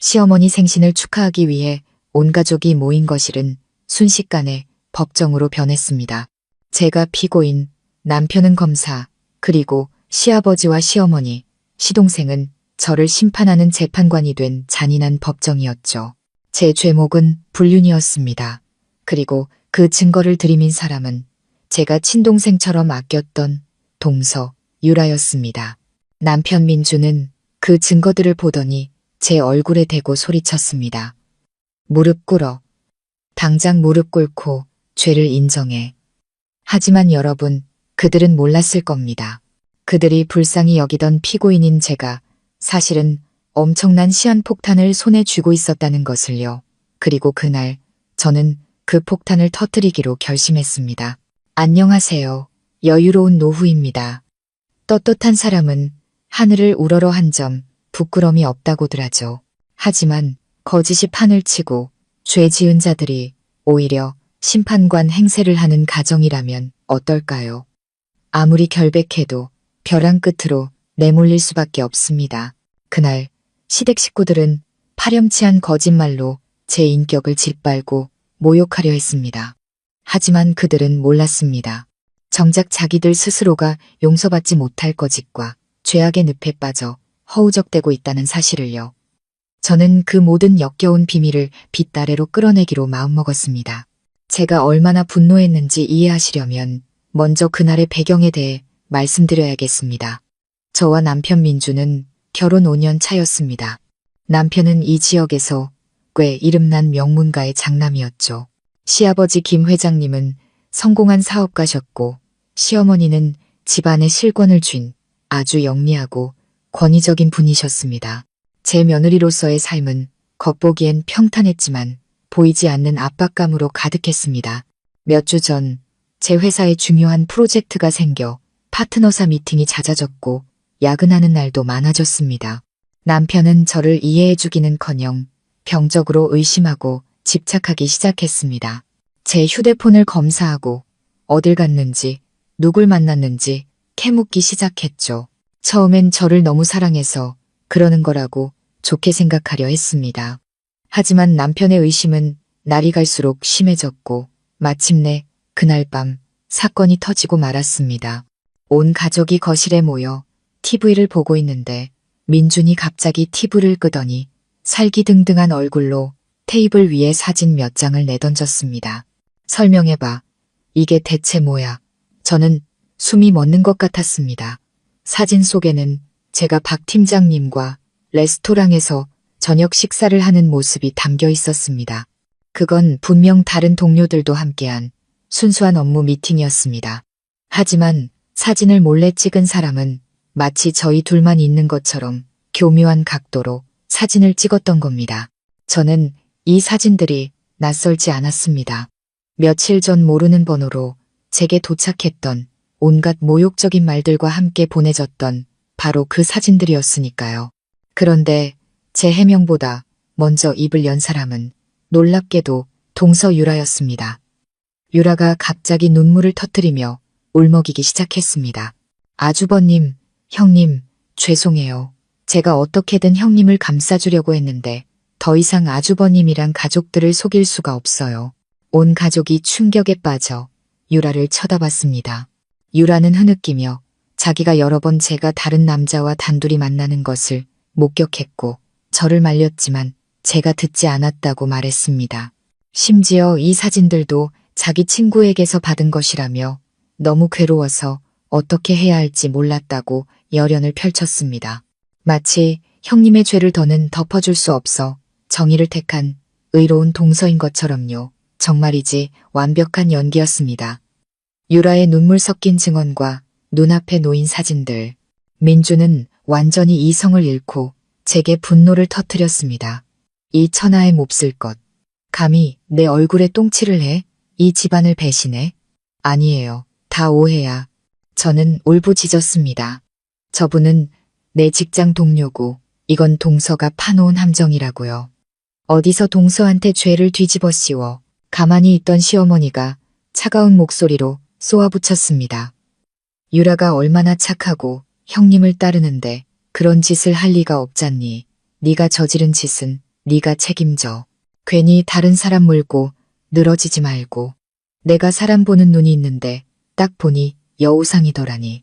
시어머니 생신을 축하하기 위해 온 가족이 모인 거실은 순식간에 법정으로 변했습니다. 제가 피고인, 남편은 검사, 그리고 시아버지와 시어머니, 시동생은 저를 심판하는 재판관이 된 잔인한 법정이었죠. 제 죄목은 불륜이었습니다. 그리고 그 증거를 들이민 사람은 제가 친동생처럼 아꼈던 동서, 유라였습니다. 남편 민주는 그 증거들을 보더니 제 얼굴에 대고 소리쳤습니다. 무릎 꿇어. 당장 무릎 꿇고 죄를 인정해. 하지만 여러분, 그들은 몰랐을 겁니다. 그들이 불쌍히 여기던 피고인인 제가 사실은 엄청난 시한폭탄을 손에 쥐고 있었다는 것을요. 그리고 그날 저는 그 폭탄을 터뜨리기로 결심했습니다. 안녕하세요. 여유로운 노후입니다. 떳떳한 사람은 하늘을 우러러 한 점 부끄럼이 없다고들 하죠. 하지만 거짓이 판을 치고 죄 지은 자들이 오히려 심판관 행세를 하는 가정이라면 어떨까요? 아무리 결백해도 벼랑 끝으로 내몰릴 수밖에 없습니다. 그날 시댁 식구들은 파렴치한 거짓말로 제 인격을 짓밟고 모욕하려 했습니다. 하지만 그들은 몰랐습니다. 정작 자기들 스스로가 용서받지 못할 거짓과 죄악의 늪에 빠져 허우적대고 있다는 사실을요. 저는 그 모든 역겨운 비밀을 빗다래로 끌어내기로 마음먹었습니다. 제가 얼마나 분노했는지 이해하시려면 먼저 그날의 배경에 대해 말씀드려야겠습니다. 저와 남편 민주는 결혼 5년 차였습니다. 남편은 이 지역에서 꽤 이름난 명문가의 장남이었죠. 시아버지 김 회장님은 성공한 사업가셨고 시어머니는 집안의 실권을 쥔 아주 영리하고 권위적인 분이셨습니다. 제 며느리로서의 삶은 겉보기엔 평탄했지만 보이지 않는 압박감으로 가득했습니다. 몇 주 전 제 회사에 중요한 프로젝트가 생겨 파트너사 미팅이 잦아졌고 야근하는 날도 많아졌습니다. 남편은 저를 이해해주기는커녕 병적으로 의심하고 집착하기 시작했습니다. 제 휴대폰을 검사하고 어딜 갔는지 누굴 만났는지 캐묻기 시작했죠. 처음엔 저를 너무 사랑해서 그러는 거라고 좋게 생각하려 했습니다. 하지만 남편의 의심은 날이 갈수록 심해졌고 마침내 그날 밤 사건이 터지고 말았습니다. 온 가족이 거실에 모여 TV를 보고 있는데 민준이 갑자기 TV를 끄더니 살기등등한 얼굴로 테이블 위에 사진 몇 장을 내던졌습니다. 설명해봐. 이게 대체 뭐야? 저는 숨이 멎는 것 같았습니다. 사진 속에는 제가 박 팀장님과 레스토랑에서 저녁 식사를 하는 모습이 담겨 있었습니다. 그건 분명 다른 동료들도 함께한 순수한 업무 미팅이었습니다. 하지만 사진을 몰래 찍은 사람은 마치 저희 둘만 있는 것처럼 교묘한 각도로 사진을 찍었던 겁니다. 저는 이 사진들이 낯설지 않았습니다. 며칠 전 모르는 번호로 제게 도착했던 온갖 모욕적인 말들과 함께 보내졌던 바로 그 사진들이었으니까요. 그런데 제 해명보다 먼저 입을 연 사람은 놀랍게도 동서 유라였습니다. 유라가 갑자기 눈물을 터뜨리며 울먹이기 시작했습니다. 아주버님, 형님, 죄송해요. 제가 어떻게든 형님을 감싸주려고 했는데 더 이상 아주버님이랑 가족들을 속일 수가 없어요. 온 가족이 충격에 빠져 유라를 쳐다봤습니다. 유라는 흐느끼며 자기가 여러 번 제가 다른 남자와 단둘이 만나는 것을 목격했고 저를 말렸지만 제가 듣지 않았다고 말했습니다. 심지어 이 사진들도 자기 친구에게서 받은 것이라며 너무 괴로워서 어떻게 해야 할지 몰랐다고 열연을 펼쳤습니다. 마치 형님의 죄를 더는 덮어줄 수 없어 정의를 택한 의로운 동서인 것처럼요. 정말이지 완벽한 연기였습니다. 유라의 눈물 섞인 증언과 눈앞에 놓인 사진들. 민주는 완전히 이성을 잃고 제게 분노를 터뜨렸습니다. 이 천하의 몹쓸 것. 감히 내 얼굴에 똥칠을 해? 이 집안을 배신해? 아니에요. 다 오해야. 저는 울부짖었습니다. 저분은 내 직장 동료고 이건 동서가 파놓은 함정이라고요. 어디서 동서한테 죄를 뒤집어 씌워 가만히 있던 시어머니가 차가운 목소리로 쏘아붙였습니다. 유라가 얼마나 착하고 형님을 따르는데 그런 짓을 할 리가 없잖니. 네가 저지른 짓은 네가 책임져. 괜히 다른 사람 물고 늘어지지 말고. 내가 사람 보는 눈이 있는데 딱 보니 여우상이더라니.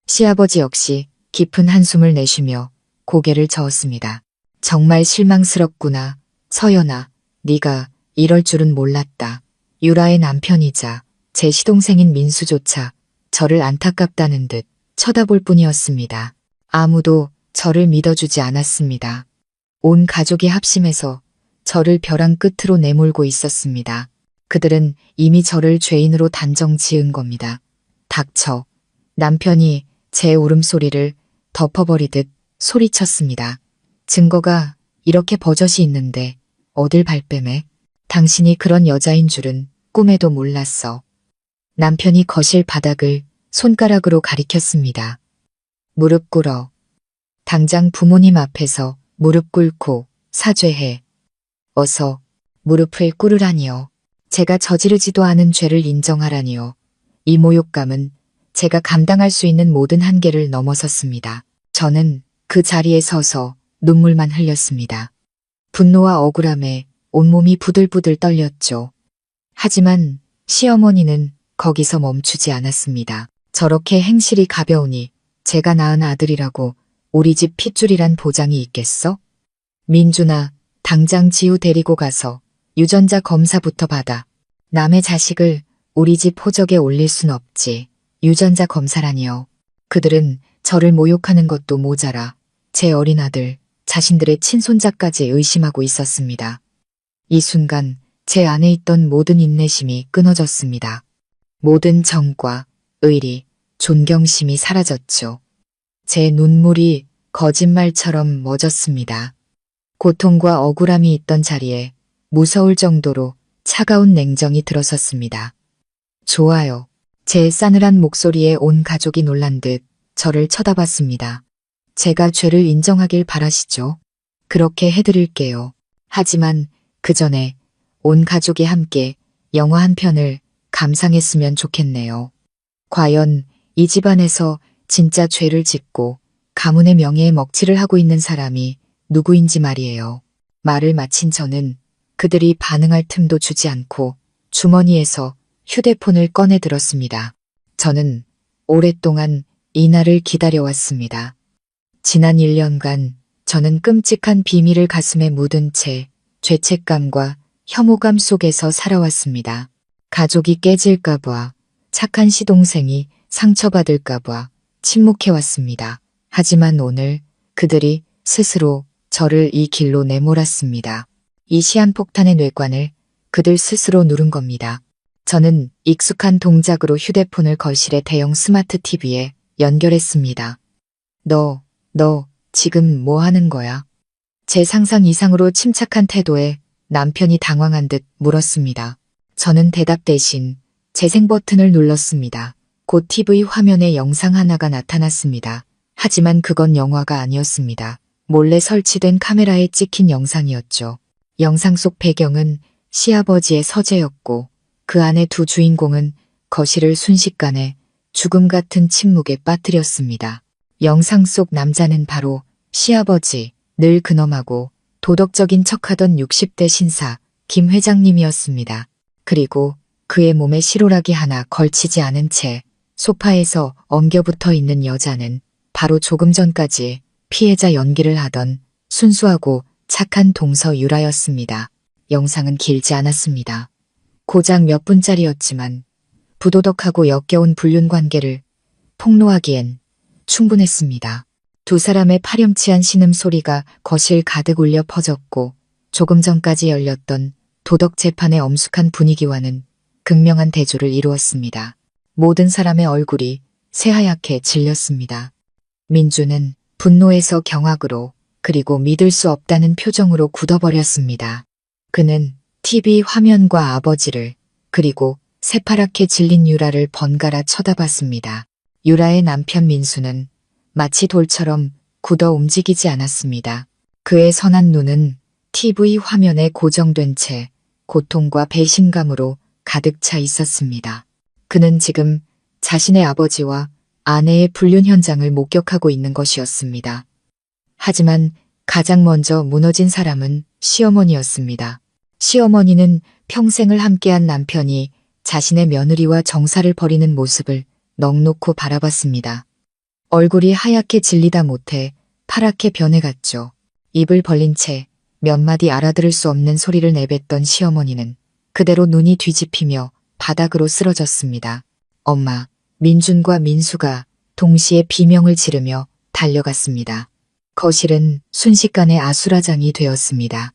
시아버지 역시 깊은 한숨을 내쉬며 고개를 저었습니다. 정말 실망스럽구나. 서연아, 네가 이럴 줄은 몰랐다. 유라의 남편이자 제 시동생인 민수조차 저를 안타깝다는 듯 쳐다볼 뿐이었습니다. 아무도 저를 믿어주지 않았습니다. 온 가족이 합심해서 저를 벼랑 끝으로 내몰고 있었습니다. 그들은 이미 저를 죄인으로 단정 지은 겁니다. 닥쳐. 남편이 제 울음소리를 덮어버리듯 소리쳤습니다. 증거가 이렇게 버젓이 있는데 어딜 발뺌해? 당신이 그런 여자인 줄은 꿈에도 몰랐어. 남편이 거실 바닥을 손가락으로 가리켰습니다. 무릎 꿇어. 당장 부모님 앞에서 무릎 꿇고 사죄해. 어서 무릎을 꿇으라니요. 제가 저지르지도 않은 죄를 인정하라니요. 이 모욕감은 제가 감당할 수 있는 모든 한계를 넘어섰습니다. 저는 그 자리에 서서 눈물만 흘렸습니다. 분노와 억울함에 온몸이 부들부들 떨렸죠. 하지만 시어머니는 거기서 멈추지 않았습니다. 저렇게 행실이 가벼우니 제가 낳은 아들이라고 우리 집 핏줄이란 보장이 있겠어? 민준아, 당장 지우 데리고 가서 유전자 검사부터 받아. 남의 자식을 우리 집 호적에 올릴 순 없지. 유전자 검사라니요. 그들은 저를 모욕하는 것도 모자라 제 어린 아들, 자신들의 친손자까지 의심하고 있었습니다. 이 순간 제 안에 있던 모든 인내심이 끊어졌습니다. 모든 정과 의리, 존경심이 사라졌죠. 제 눈물이 거짓말처럼 멎었습니다. 고통과 억울함이 있던 자리에 무서울 정도로 차가운 냉정이 들어섰습니다. 좋아요. 제 싸늘한 목소리에 온 가족이 놀란 듯 저를 쳐다봤습니다. 제가 죄를 인정하길 바라시죠? 그렇게 해드릴게요. 하지만 그 전에 온 가족이 함께 영화 한 편을 감상했으면 좋겠네요. 과연 이 집안에서 진짜 죄를 짓고 가문의 명예에 먹칠을 하고 있는 사람이 누구인지 말이에요. 말을 마친 저는 그들이 반응할 틈도 주지 않고 주머니에서 휴대폰을 꺼내 들었습니다. 저는 오랫동안 이 날을 기다려왔습니다. 지난 1년간 저는 끔찍한 비밀을 가슴에 묻은 채 죄책감과 혐오감 속에서 살아왔습니다. 가족이 깨질까봐, 착한 시동생이 상처받을까봐 침묵해왔습니다. 하지만 오늘 그들이 스스로 저를 이 길로 내몰았습니다. 이 시한폭탄의 뇌관을 그들 스스로 누른 겁니다. 저는 익숙한 동작으로 휴대폰을 거실의 대형 스마트 TV에 연결했습니다. 너 지금 뭐 하는 거야? 제 상상 이상으로 침착한 태도에 남편이 당황한 듯 물었습니다. 저는 대답 대신 재생 버튼을 눌렀습니다. 곧 TV 화면에 영상 하나가 나타났습니다. 하지만 그건 영화가 아니었습니다. 몰래 설치된 카메라에 찍힌 영상이었죠. 영상 속 배경은 시아버지의 서재였고 그 안에 두 주인공은 거실을 순식간에 죽음 같은 침묵에 빠뜨렸습니다. 영상 속 남자는 바로 시아버지, 늘 근엄하고 도덕적인 척하던 60대 신사 김 회장님이었습니다. 그리고 그의 몸에 실오라기 하나 걸치지 않은 채 소파에서 엉겨붙어 있는 여자는 바로 조금 전까지 피해자 연기를 하던 순수하고 착한 동서 유라였습니다. 영상은 길지 않았습니다. 고작 몇 분짜리였지만 부도덕하고 역겨운 불륜관계를 폭로하기엔 충분했습니다. 두 사람의 파렴치한 신음소리가 거실 가득 울려 퍼졌고 조금 전까지 열렸던 도덕재판의 엄숙한 분위기와는 극명한 대조를 이루었습니다. 모든 사람의 얼굴이 새하얗게 질렸습니다. 민주는 분노에서 경악으로 그리고 믿을 수 없다는 표정으로 굳어버렸습니다. 그는 TV 화면과 아버지를 그리고 새파랗게 질린 유라를 번갈아 쳐다봤습니다. 유라의 남편 민수는 마치 돌처럼 굳어 움직이지 않았습니다. 그의 선한 눈은 TV 화면에 고정된 채 고통과 배신감으로 가득 차 있었습니다. 그는 지금 자신의 아버지와 아내의 불륜 현장을 목격하고 있는 것이었습니다. 하지만 가장 먼저 무너진 사람은 시어머니였습니다. 시어머니는 평생을 함께한 남편이 자신의 며느리와 정사를 벌이는 모습을 넋놓고 바라봤습니다. 얼굴이 하얗게 질리다 못해 파랗게 변해갔죠. 입을 벌린 채 몇 마디 알아들을 수 없는 소리를 내뱉던 시어머니는 그대로 눈이 뒤집히며 바닥으로 쓰러졌습니다. 엄마, 민준과 민수가 동시에 비명을 지르며 달려갔습니다. 거실은 순식간에 아수라장이 되었습니다.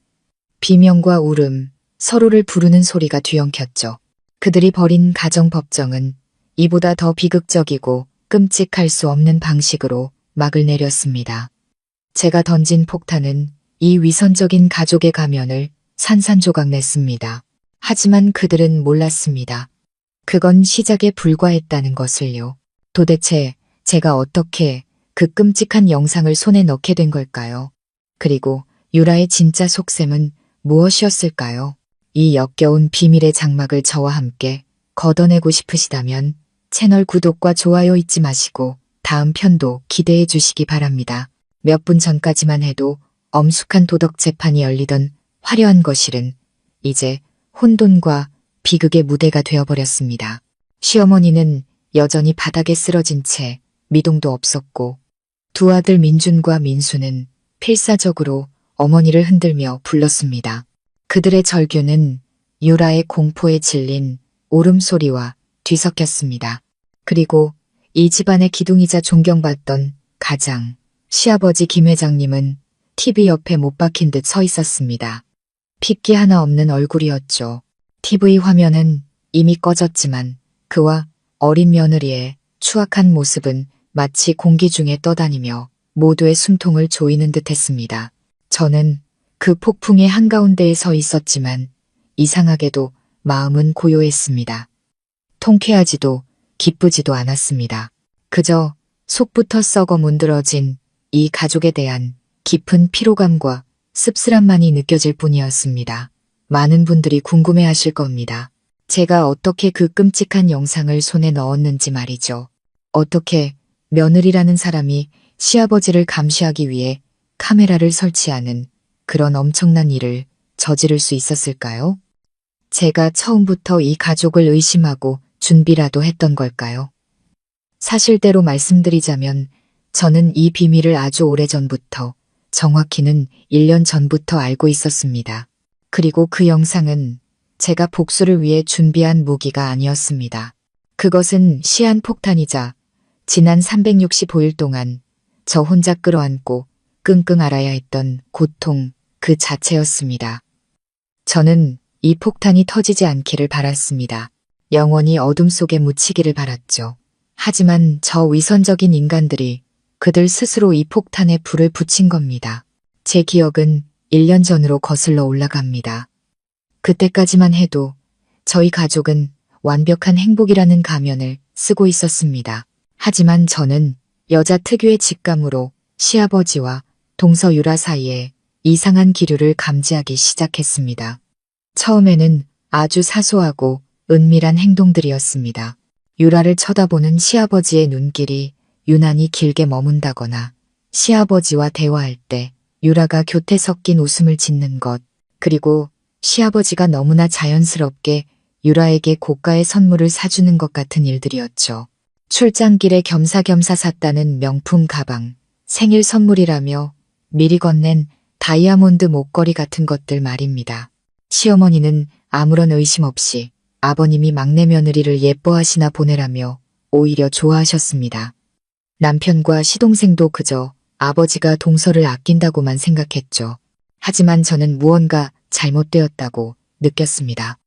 비명과 울음, 서로를 부르는 소리가 뒤엉켰죠. 그들이 벌인 가정법정은 이보다 더 비극적이고 끔찍할 수 없는 방식으로 막을 내렸습니다. 제가 던진 폭탄은 이 위선적인 가족의 가면을 산산조각 냈습니다. 하지만 그들은 몰랐습니다. 그건 시작에 불과했다는 것을요. 도대체 제가 어떻게 그 끔찍한 영상을 손에 넣게 된 걸까요? 그리고 유라의 진짜 속셈은 무엇이었을까요? 이 역겨운 비밀의 장막을 저와 함께 걷어내고 싶으시다면 채널 구독과 좋아요 잊지 마시고 다음 편도 기대해 주시기 바랍니다. 몇 분 전까지만 해도 엄숙한 도덕 재판이 열리던 화려한 거실은 이제 혼돈과 비극의 무대가 되어버렸습니다. 시어머니는 여전히 바닥에 쓰러진 채 미동도 없었고 두 아들 민준과 민수는 필사적으로 어머니를 흔들며 불렀습니다. 그들의 절규는 유라의 공포에 질린 울음소리와 뒤섞였습니다. 그리고 이 집안의 기둥이자 존경받던 가장, 시아버지 김 회장님은 TV 옆에 못 박힌 듯 서 있었습니다. 핏기 하나 없는 얼굴이었죠. TV 화면은 이미 꺼졌지만 그와 어린 며느리의 추악한 모습은 마치 공기 중에 떠다니며 모두의 숨통을 조이는 듯 했습니다. 저는 그 폭풍의 한가운데에 서 있었지만 이상하게도 마음은 고요했습니다. 통쾌하지도 기쁘지도 않았습니다. 그저 속부터 썩어 문드러진 이 가족에 대한 깊은 피로감과 씁쓸함만이 느껴질 뿐이었습니다. 많은 분들이 궁금해하실 겁니다. 제가 어떻게 그 끔찍한 영상을 손에 넣었는지 말이죠. 어떻게 며느리라는 사람이 시아버지를 감시하기 위해 카메라를 설치하는 그런 엄청난 일을 저지를 수 있었을까요? 제가 처음부터 이 가족을 의심하고 준비라도 했던 걸까요? 사실대로 말씀드리자면 저는 이 비밀을 아주 오래전부터, 정확히는 1년 전부터 알고 있었습니다. 그리고 그 영상은 제가 복수를 위해 준비한 무기가 아니었습니다. 그것은 시한폭탄이자 지난 365일 동안 저 혼자 끌어안고 끙끙 앓아야 했던 고통 그 자체였습니다. 저는 이 폭탄이 터지지 않기를 바랐습니다. 영원히 어둠 속에 묻히기를 바랐죠. 하지만 저 위선적인 인간들이 그들 스스로 이 폭탄에 불을 붙인 겁니다. 제 기억은 1년 전으로 거슬러 올라갑니다. 그때까지만 해도 저희 가족은 완벽한 행복이라는 가면을 쓰고 있었습니다. 하지만 저는 여자 특유의 직감으로 시아버지와 동서유라 사이에 이상한 기류를 감지하기 시작했습니다. 처음에는 아주 사소하고 은밀한 행동들이었습니다. 유라를 쳐다보는 시아버지의 눈길이 유난히 길게 머문다거나 시아버지와 대화할 때 유라가 곁에 섞인 웃음을 짓는 것, 그리고 시아버지가 너무나 자연스럽게 유라에게 고가의 선물을 사주는 것 같은 일들이었죠. 출장길에 겸사겸사 샀다는 명품 가방, 생일 선물이라며 미리 건넨 다이아몬드 목걸이 같은 것들 말입니다. 시어머니는 아무런 의심 없이 아버님이 막내 며느리를 예뻐하시나 보내라며 오히려 좋아하셨습니다. 남편과 시동생도 그저 아버지가 동서를 아낀다고만 생각했죠. 하지만 저는 무언가 잘못되었다고 느꼈습니다.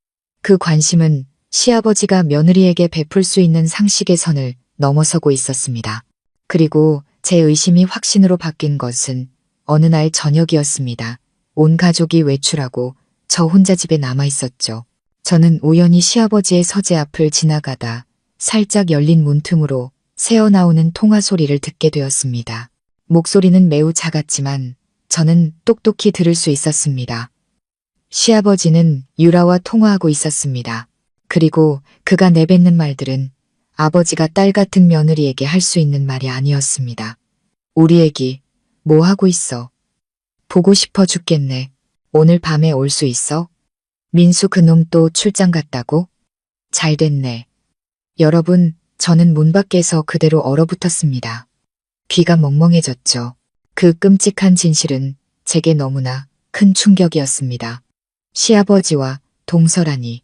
그 관심은 시아버지가 며느리에게 베풀 수 있는 상식의 선을 넘어서고 있었습니다. 그리고 제 의심이 확신으로 바뀐 것은 어느 날 저녁이었습니다. 온 가족이 외출하고 저 혼자 집에 남아 있었죠. 저는 우연히 시아버지의 서재 앞을 지나가다 살짝 열린 문틈으로 새어나오는 통화 소리를 듣게 되었습니다. 목소리는 매우 작았지만 저는 똑똑히 들을 수 있었습니다. 시아버지는 유라와 통화하고 있었습니다. 그리고 그가 내뱉는 말들은 아버지가 딸 같은 며느리에게 할 수 있는 말이 아니었습니다. 우리 애기, 뭐 하고 있어? 보고 싶어 죽겠네. 오늘 밤에 올 수 있어? 민수 그놈 또 출장 갔다고? 잘 됐네. 여러분, 저는 문 밖에서 그대로 얼어붙었습니다. 귀가 멍멍해졌죠. 그 끔찍한 진실은 제게 너무나 큰 충격이었습니다. 시아버지와 동서라니.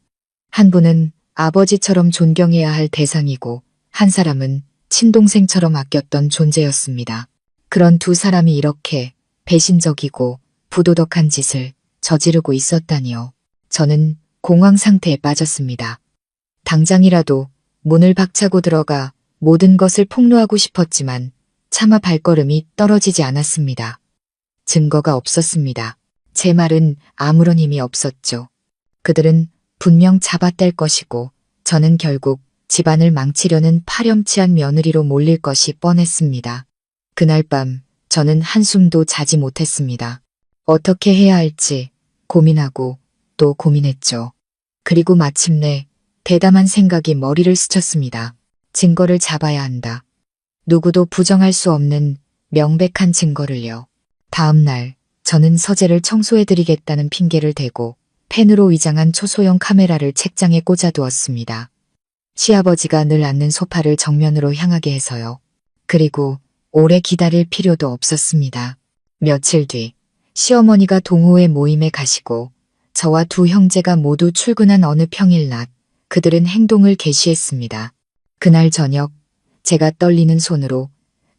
한 분은 아버지처럼 존경해야 할 대상이고 한 사람은 친동생처럼 아꼈던 존재였습니다. 그런 두 사람이 이렇게 배신적이고 부도덕한 짓을 저지르고 있었다니요. 저는 공황 상태에 빠졌습니다. 당장이라도 문을 박차고 들어가 모든 것을 폭로하고 싶었지만 차마 발걸음이 떨어지지 않았습니다. 증거가 없었습니다. 제 말은 아무런 힘이 없었죠. 그들은 분명 잡아뗄 것이고 저는 결국 집안을 망치려는 파렴치한 며느리로 몰릴 것이 뻔했습니다. 그날 밤 저는 한숨도 자지 못했습니다. 어떻게 해야 할지 고민하고 또 고민했죠. 그리고 마침내 대담한 생각이 머리를 스쳤습니다. 증거를 잡아야 한다. 누구도 부정할 수 없는 명백한 증거를요. 다음 날 저는 서재를 청소해드리겠다는 핑계를 대고 펜으로 위장한 초소형 카메라를 책장에 꽂아두었습니다. 시아버지가 늘 앉는 소파를 정면으로 향하게 해서요. 그리고 오래 기다릴 필요도 없었습니다. 며칠 뒤 시어머니가 동호회 모임에 가시고 저와 두 형제가 모두 출근한 어느 평일 낮 그들은 행동을 개시했습니다. 그날 저녁 제가 떨리는 손으로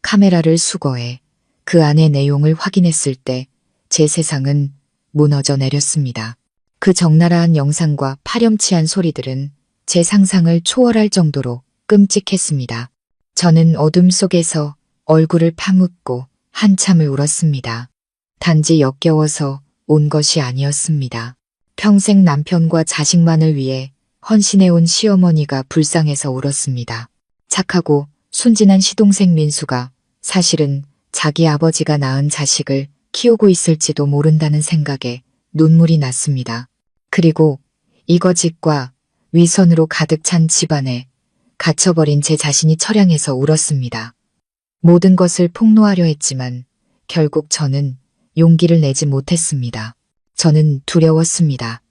카메라를 수거해 그 안의 내용을 확인했을 때 제 세상은 무너져 내렸습니다. 그 적나라한 영상과 파렴치한 소리들은 제 상상을 초월할 정도로 끔찍했습니다. 저는 어둠 속에서 얼굴을 파묻고 한참을 울었습니다. 단지 역겨워서 온 것이 아니었습니다. 평생 남편과 자식만을 위해 헌신해온 시어머니가 불쌍해서 울었습니다. 착하고 순진한 시동생 민수가 사실은 자기 아버지가 낳은 자식을 키우고 있을지도 모른다는 생각에 눈물이 났습니다. 그리고 이거짓과 위선으로 가득 찬 집안에 갇혀버린 제 자신이 처량해서 울었습니다. 모든 것을 폭로하려 했지만 결국 저는 용기를 내지 못했습니다. 저는 두려웠습니다.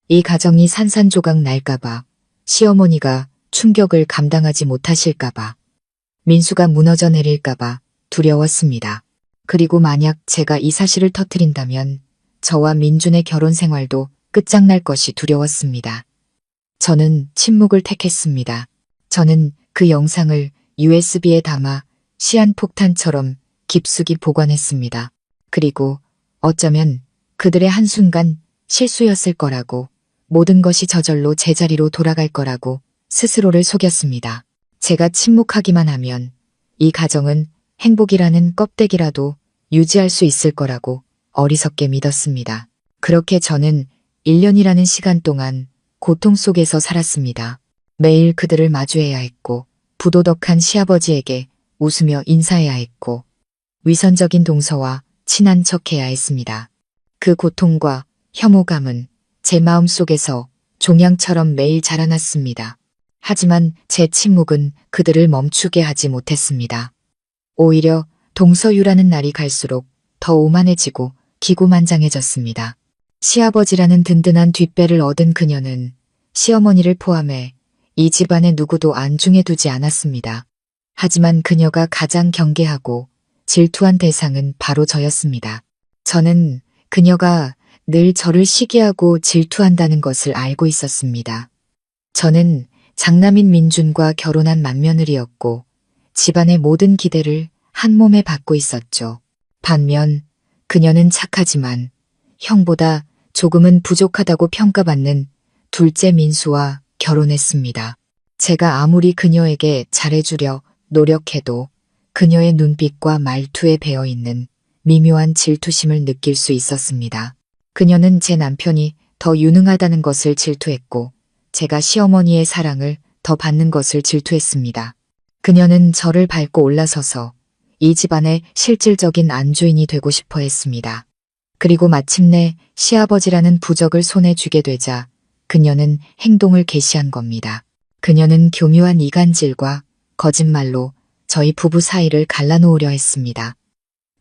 이 가정이 산산조각 날까봐, 시어머니가 충격을 감당하지 못하실까봐, 민수가 무너져 내릴까봐 두려웠습니다. 그리고 만약 제가 이 사실을 터뜨린다면 저와 민준의 결혼 생활도 끝장날 것이 두려웠습니다. 저는 침묵을 택했습니다. 저는 그 영상을 USB에 담아 시한폭탄처럼 깊숙이 보관했습니다. 그리고 어쩌면 그들의 한순간 실수였을 거라고, 모든 것이 저절로 제자리로 돌아갈 거라고 스스로를 속였습니다. 제가 침묵하기만 하면 이 가정은 행복이라는 껍데기라도 유지할 수 있을 거라고 어리석게 믿었습니다. 그렇게 저는 1년이라는 시간 동안 고통 속에서 살았습니다. 매일 그들을 마주해야 했고, 부도덕한 시아버지에게 웃으며 인사해야 했고, 위선적인 동서와 친한 척해야 했습니다. 그 고통과 혐오감은 제 마음속에서 종양처럼 매일 자라났습니다. 하지만 제 침묵은 그들을 멈추게 하지 못했습니다. 오히려 동서유라는 날이 갈수록 더 오만해지고 기고만장해졌습니다. 시아버지라는 든든한 뒷배를 얻은 그녀는 시어머니를 포함해 이 집안의 누구도 안중에 두지 않았습니다. 하지만 그녀가 가장 경계하고 질투한 대상은 바로 저였습니다. 저는 그녀가 늘 저를 시기하고 질투한다는 것을 알고 있었습니다. 저는 장남인 민준과 결혼한 맏며느리였고 집안의 모든 기대를 한 몸에 받고 있었죠. 반면 그녀는 착하지만 형보다 조금은 부족하다고 평가받는 둘째 민수와 결혼했습니다. 제가 아무리 그녀에게 잘해주려 노력해도 그녀의 눈빛과 말투에 배어있는 미묘한 질투심을 느낄 수 있었습니다. 그녀는 제 남편이 더 유능하다는 것을 질투했고 제가 시어머니의 사랑을 더 받는 것을 질투했습니다. 그녀는 저를 밟고 올라서서 이 집안의 실질적인 안주인이 되고 싶어 했습니다. 그리고 마침내 시아버지라는 부적을 손에 쥐게 되자 그녀는 행동을 개시한 겁니다. 그녀는 교묘한 이간질과 거짓말로 저희 부부 사이를 갈라놓으려 했습니다.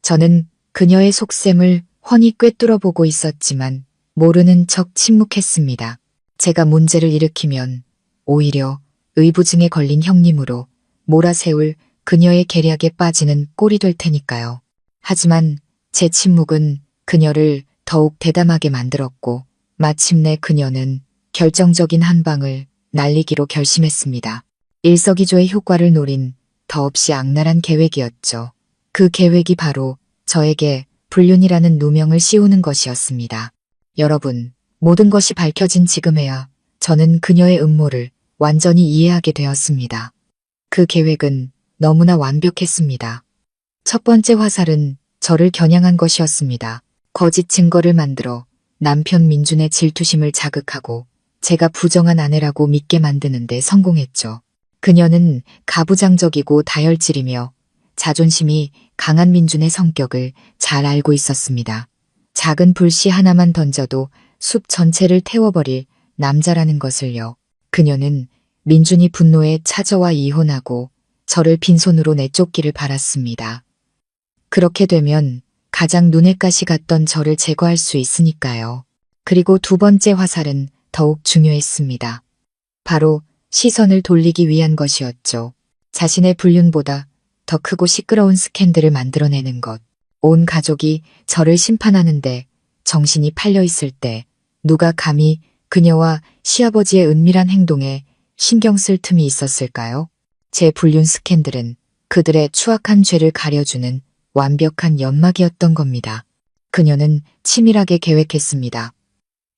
저는 그녀의 속셈을 훤히 꿰뚫어 보고 있었지만 모르는 척 침묵했습니다. 제가 문제를 일으키면 오히려 의부증에 걸린 형님으로 몰아세울 그녀의 계략에 빠지는 꼴이 될 테니까요. 하지만 제 침묵은 그녀를 더욱 대담하게 만들었고 마침내 그녀는 결정적인 한 방을 날리기로 결심했습니다. 일석이조의 효과를 노린 더없이 악랄한 계획이었죠. 그 계획이 바로 저에게 불륜이라는 누명을 씌우는 것이었습니다. 여러분, 모든 것이 밝혀진 지금에야 저는 그녀의 음모를 완전히 이해하게 되었습니다. 그 계획은 너무나 완벽했습니다. 첫 번째 화살은 저를 겨냥한 것이었습니다. 거짓 증거를 만들어 남편 민준의 질투심을 자극하고 제가 부정한 아내라고 믿게 만드는 데 성공했죠. 그녀는 가부장적이고 다혈질이며 자존심이 강한 민준의 성격을 잘 알고 있었습니다. 작은 불씨 하나만 던져도 숲 전체를 태워버릴 남자라는 것을요. 그녀는 민준이 분노에 찾아와 이혼하고 저를 빈손으로 내쫓기를 바랐습니다. 그렇게 되면 가장 눈에 가시 갔던 저를 제거할 수 있으니까요. 그리고 두 번째 화살은 더욱 중요했습니다. 바로 시선을 돌리기 위한 것이었죠. 자신의 불륜보다 더 크고 시끄러운 스캔들을 만들어내는 것. 온 가족이 저를 심판하는데 정신이 팔려 있을 때 누가 감히 그녀와 시아버지의 은밀한 행동에 신경 쓸 틈이 있었을까요? 제 불륜 스캔들은 그들의 추악한 죄를 가려주는 완벽한 연막이었던 겁니다. 그녀는 치밀하게 계획했습니다.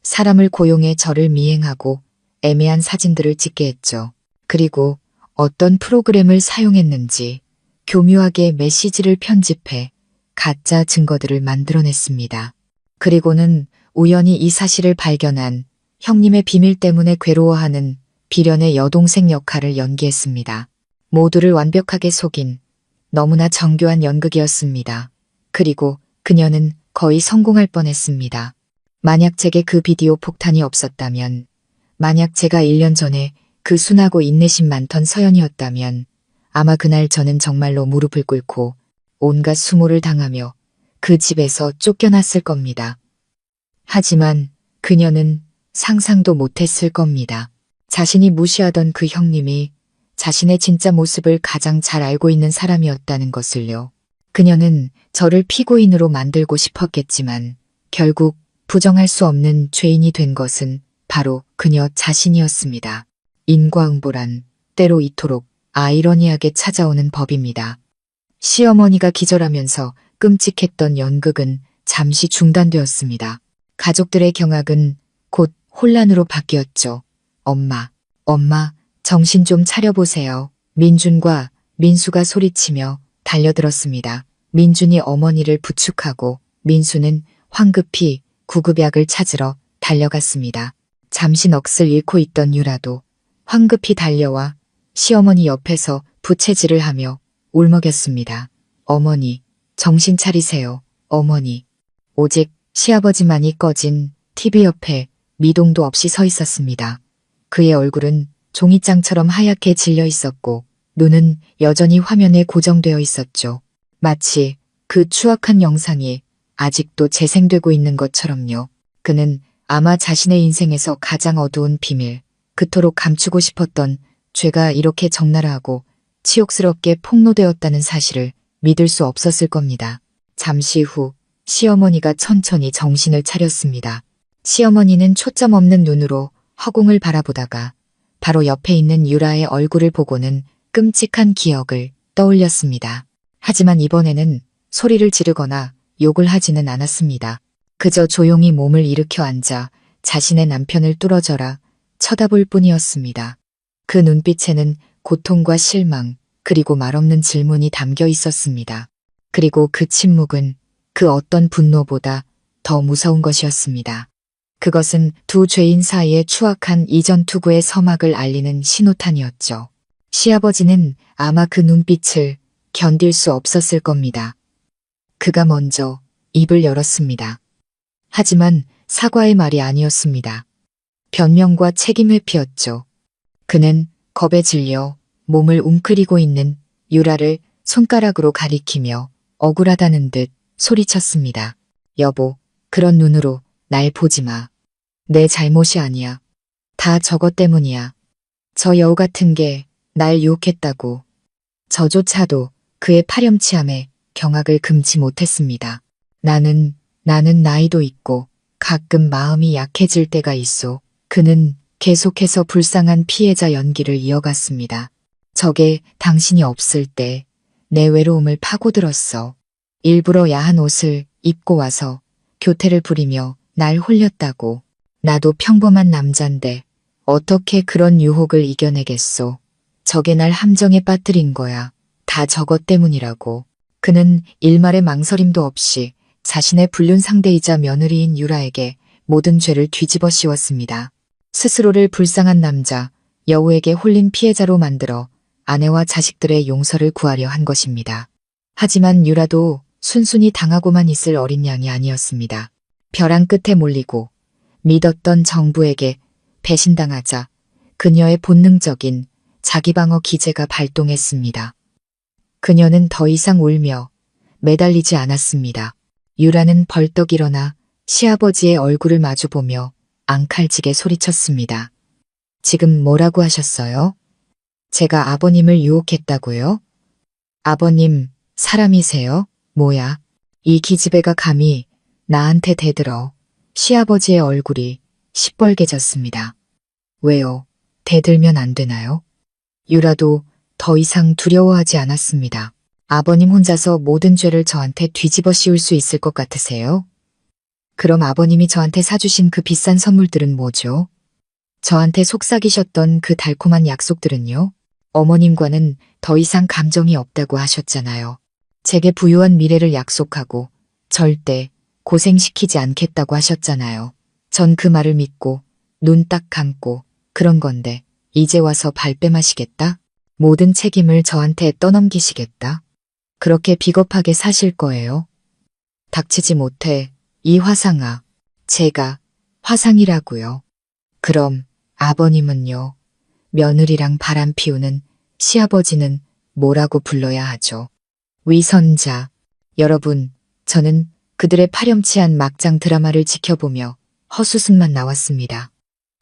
사람을 고용해 저를 미행하고 애매한 사진들을 찍게 했죠. 그리고 어떤 프로그램을 사용했는지 교묘하게 메시지를 편집해 가짜 증거들을 만들어냈습니다. 그리고는 우연히 이 사실을 발견한 형님의 비밀 때문에 괴로워하는 비련의 여동생 역할을 연기했습니다. 모두를 완벽하게 속인 너무나 정교한 연극이었습니다. 그리고 그녀는 거의 성공할 뻔했습니다. 만약 제게 그 비디오 폭탄이 없었다면, 만약 제가 1년 전에 그 순하고 인내심 많던 서연이었다면 아마 그날 저는 정말로 무릎을 꿇고 온갖 수모를 당하며 그 집에서 쫓겨났을 겁니다. 하지만 그녀는 상상도 못했을 겁니다. 자신이 무시하던 그 형님이 자신의 진짜 모습을 가장 잘 알고 있는 사람이었다는 것을요. 그녀는 저를 피고인으로 만들고 싶었겠지만 결국 부정할 수 없는 죄인이 된 것은 바로 그녀 자신이었습니다. 인과응보란 때로 이토록 아이러니하게 찾아오는 법입니다. 시어머니가 기절하면서 끔찍했던 연극은 잠시 중단되었습니다. 가족들의 경악은 곧 혼란으로 바뀌었죠. 엄마, 정신 좀 차려보세요. 민준과 민수가 소리치며 달려들었습니다. 민준이 어머니를 부축하고 민수는 황급히 구급약을 찾으러 달려갔습니다. 잠시 넋을 잃고 있던 유라도 황급히 달려와 시어머니 옆에서 부채질을 하며 울먹였습니다. 어머니, 정신 차리세요. 어머니. 오직 시아버지만이 꺼진 TV 옆에 미동도 없이 서 있었습니다. 그의 얼굴은 종이장처럼 하얗게 질려 있었고 눈은 여전히 화면에 고정되어 있었죠. 마치 그 추악한 영상이 아직도 재생되고 있는 것처럼요. 그는 아마 자신의 인생에서 가장 어두운 비밀, 그토록 감추고 싶었던 죄가 이렇게 적나라하고 치욕스럽게 폭로되었다는 사실을 믿을 수 없었을 겁니다. 잠시 후 시어머니가 천천히 정신을 차렸습니다. 시어머니는 초점 없는 눈으로 허공을 바라보다가 바로 옆에 있는 유라의 얼굴을 보고는 끔찍한 기억을 떠올렸습니다. 하지만 이번에는 소리를 지르거나 욕을 하지는 않았습니다. 그저 조용히 몸을 일으켜 앉아 자신의 남편을 뚫어져라 쳐다볼 뿐이었습니다. 그 눈빛에는 고통과 실망, 그리고 말없는 질문이 담겨 있었습니다. 그리고 그 침묵은 그 어떤 분노보다 더 무서운 것이었습니다. 그것은 두 죄인 사이의 추악한 이전 투구의 서막을 알리는 신호탄이었죠. 시아버지는 아마 그 눈빛을 견딜 수 없었을 겁니다. 그가 먼저 입을 열었습니다. 하지만 사과의 말이 아니었습니다. 변명과 책임 회피였죠. 그는 겁에 질려 몸을 웅크리고 있는 유라를 손가락으로 가리키며 억울하다는 듯 소리쳤습니다. 여보, 그런 눈으로 날 보지 마. 내 잘못이 아니야. 다 저것 때문이야. 저 여우 같은 게 날 유혹했다고. 저조차도 그의 파렴치함에 경악을 금치 못했습니다. 나는 나이도 있고 가끔 마음이 약해질 때가 있어. 그는 계속해서 불쌍한 피해자 연기를 이어갔습니다. 저게 당신이 없을 때 내 외로움을 파고들었어. 일부러 야한 옷을 입고 와서 교태를 부리며 날 홀렸다고. 나도 평범한 남잔데 어떻게 그런 유혹을 이겨내겠소. 저게 날 함정에 빠뜨린 거야. 다 저것 때문이라고. 그는 일말의 망설임도 없이 자신의 불륜 상대이자 며느리인 유라에게 모든 죄를 뒤집어 씌웠습니다. 스스로를 불쌍한 남자, 여우에게 홀린 피해자로 만들어 아내와 자식들의 용서를 구하려 한 것입니다. 하지만 유라도 순순히 당하고만 있을 어린 양이 아니었습니다. 벼랑 끝에 몰리고 믿었던 정부에게 배신당하자 그녀의 본능적인 자기방어 기제가 발동했습니다. 그녀는 더 이상 울며 매달리지 않았습니다. 유라는 벌떡 일어나 시아버지의 얼굴을 마주보며 앙칼지게 소리쳤습니다. 지금 뭐라고 하셨어요? 제가 아버님을 유혹했다고요? 아버님, 사람이세요? 뭐야? 이 기집애가 감히 나한테 대들어. 시아버지의 얼굴이 시뻘개졌습니다. 왜요? 대들면 안 되나요? 유라도 더 이상 두려워하지 않았습니다. 아버님 혼자서 모든 죄를 저한테 뒤집어 씌울 수 있을 것 같으세요? 그럼 아버님이 저한테 사주신 그 비싼 선물들은 뭐죠? 저한테 속삭이셨던 그 달콤한 약속들은요? 어머님과는 더 이상 감정이 없다고 하셨잖아요. 제게 부유한 미래를 약속하고 절대 고생시키지 않겠다고 하셨잖아요. 전 그 말을 믿고 눈 딱 감고 그런 건데 이제 와서 발뺌하시겠다? 모든 책임을 저한테 떠넘기시겠다? 그렇게 비겁하게 사실 거예요? 닥치지 못해 이 화상아, 제가 화상이라고요. 그럼 아버님은요? 며느리랑 바람 피우는 시아버지는 뭐라고 불러야 하죠? 위선자. 여러분, 저는 그들의 파렴치한 막장 드라마를 지켜보며 헛웃음만 나왔습니다.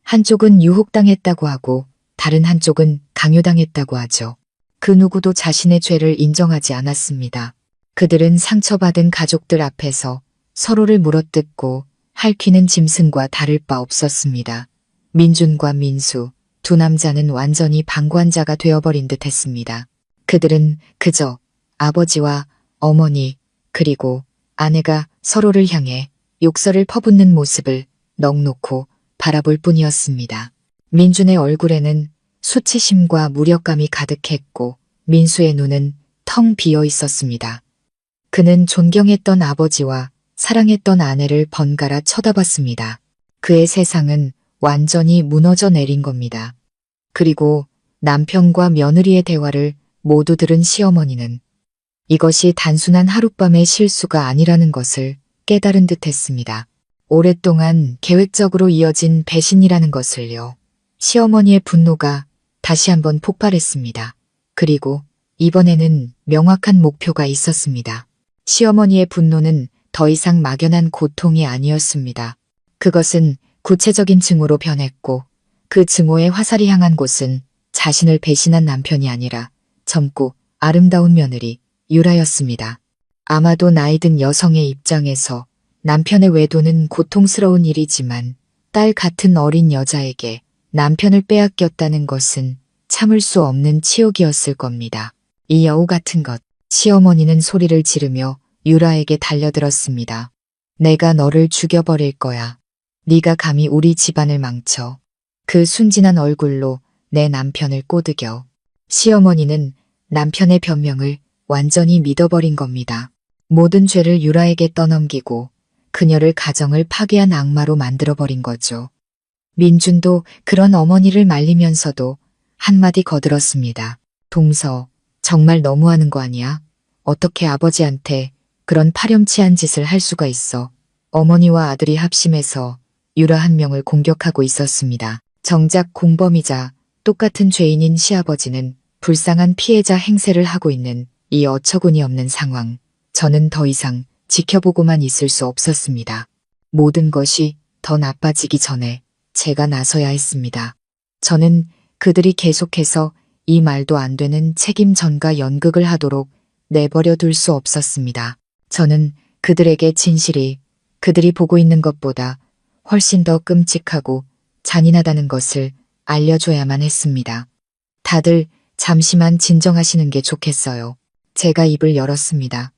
한쪽은 유혹당했다고 하고 다른 한쪽은 강요당했다고 하죠. 그 누구도 자신의 죄를 인정하지 않았습니다. 그들은 상처받은 가족들 앞에서 서로를 물어뜯고 핥히는 짐승과 다를 바 없었습니다. 민준과 민수, 두 남자는 완전히 방관자가 되어버린 듯 했습니다. 그들은 그저 아버지와 어머니 그리고 아내가 서로를 향해 욕설을 퍼붓는 모습을 넋놓고 바라볼 뿐이었습니다. 민준의 얼굴에는 수치심과 무력감이 가득했고 민수의 눈은 텅 비어 있었습니다. 그는 존경했던 아버지와 사랑했던 아내를 번갈아 쳐다봤습니다. 그의 세상은 완전히 무너져 내린 겁니다. 그리고 남편과 며느리의 대화를 모두 들은 시어머니는 이것이 단순한 하룻밤의 실수가 아니라는 것을 깨달은 듯 했습니다. 오랫동안 계획적으로 이어진 배신이라는 것을요. 시어머니의 분노가 다시 한번 폭발했습니다. 그리고 이번에는 명확한 목표가 있었습니다. 시어머니의 분노는 더 이상 막연한 고통이 아니었습니다. 그것은 구체적인 증오로 변했고 그 증오의 화살이 향한 곳은 자신을 배신한 남편이 아니라 젊고 아름다운 며느리 유라였습니다. 아마도 나이든 여성의 입장에서 남편의 외도는 고통스러운 일이지만 딸 같은 어린 여자에게 남편을 빼앗겼다는 것은 참을 수 없는 치욕이었을 겁니다. 이 여우 같은 것. 시어머니는 소리를 지르며 유라에게 달려들었습니다. 내가 너를 죽여버릴 거야. 네가 감히 우리 집안을 망쳐. 그 순진한 얼굴로 내 남편을 꼬드겨. 시어머니는 남편의 변명을 완전히 믿어버린 겁니다. 모든 죄를 유라에게 떠넘기고 그녀를 가정을 파괴한 악마로 만들어버린 거죠. 민준도 그런 어머니를 말리면서도 한마디 거들었습니다. 동서, 정말 너무하는 거 아니야? 어떻게 아버지한테 그런 파렴치한 짓을 할 수가 있어. 어머니와 아들이 합심해서 유라 한 명을 공격하고 있었습니다. 정작 공범이자 똑같은 죄인인 시아버지는 불쌍한 피해자 행세를 하고 있는 이 어처구니 없는 상황. 저는 더 이상 지켜보고만 있을 수 없었습니다. 모든 것이 더 나빠지기 전에 제가 나서야 했습니다. 저는 그들이 계속해서 이 말도 안 되는 책임 전가 연극을 하도록 내버려 둘 수 없었습니다. 저는 그들에게 진실이 그들이 보고 있는 것보다 훨씬 더 끔찍하고 잔인하다는 것을 알려줘야만 했습니다. 다들 잠시만 진정하시는 게 좋겠어요. 제가 입을 열었습니다.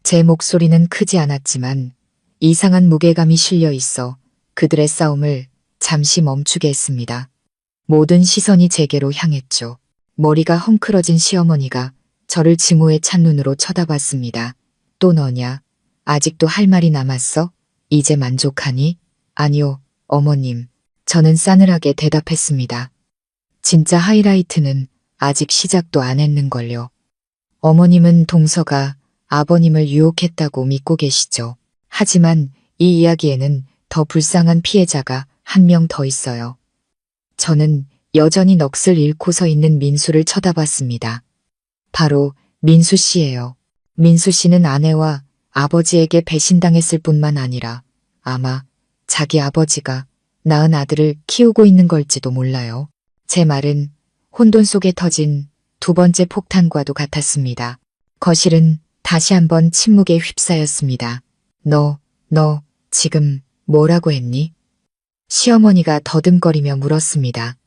제 목소리는 크지 않았지만 이상한 무게감이 실려 있어 그들의 싸움을 잠시 멈추게 했습니다. 모든 시선이 제게로 향했죠. 머리가 헝클어진 시어머니가 저를 증오에 찬 눈으로 쳐다봤습니다. 또 너냐? 아직도 할 말이 남았어? 이제 만족하니? 아니요, 어머님. 저는 싸늘하게 대답했습니다. 진짜 하이라이트는 아직 시작도 안 했는걸요. 어머님은 동서가 아버님을 유혹했다고 믿고 계시죠. 하지만 이 이야기에는 더 불쌍한 피해자가 한 명 더 있어요. 저는 여전히 넋을 잃고 서 있는 민수를 쳐다봤습니다. 바로 민수 씨예요. 민수 씨는 아내와 아버지에게 배신당했을 뿐만 아니라 아마 자기 아버지가 낳은 아들을 키우고 있는 걸지도 몰라요. 제 말은 혼돈 속에 터진 두 번째 폭탄과도 같았습니다. 거실은 다시 한번 침묵에 휩싸였습니다. 너 지금 뭐라고 했니? 시어머니가 더듬거리며 물었습니다.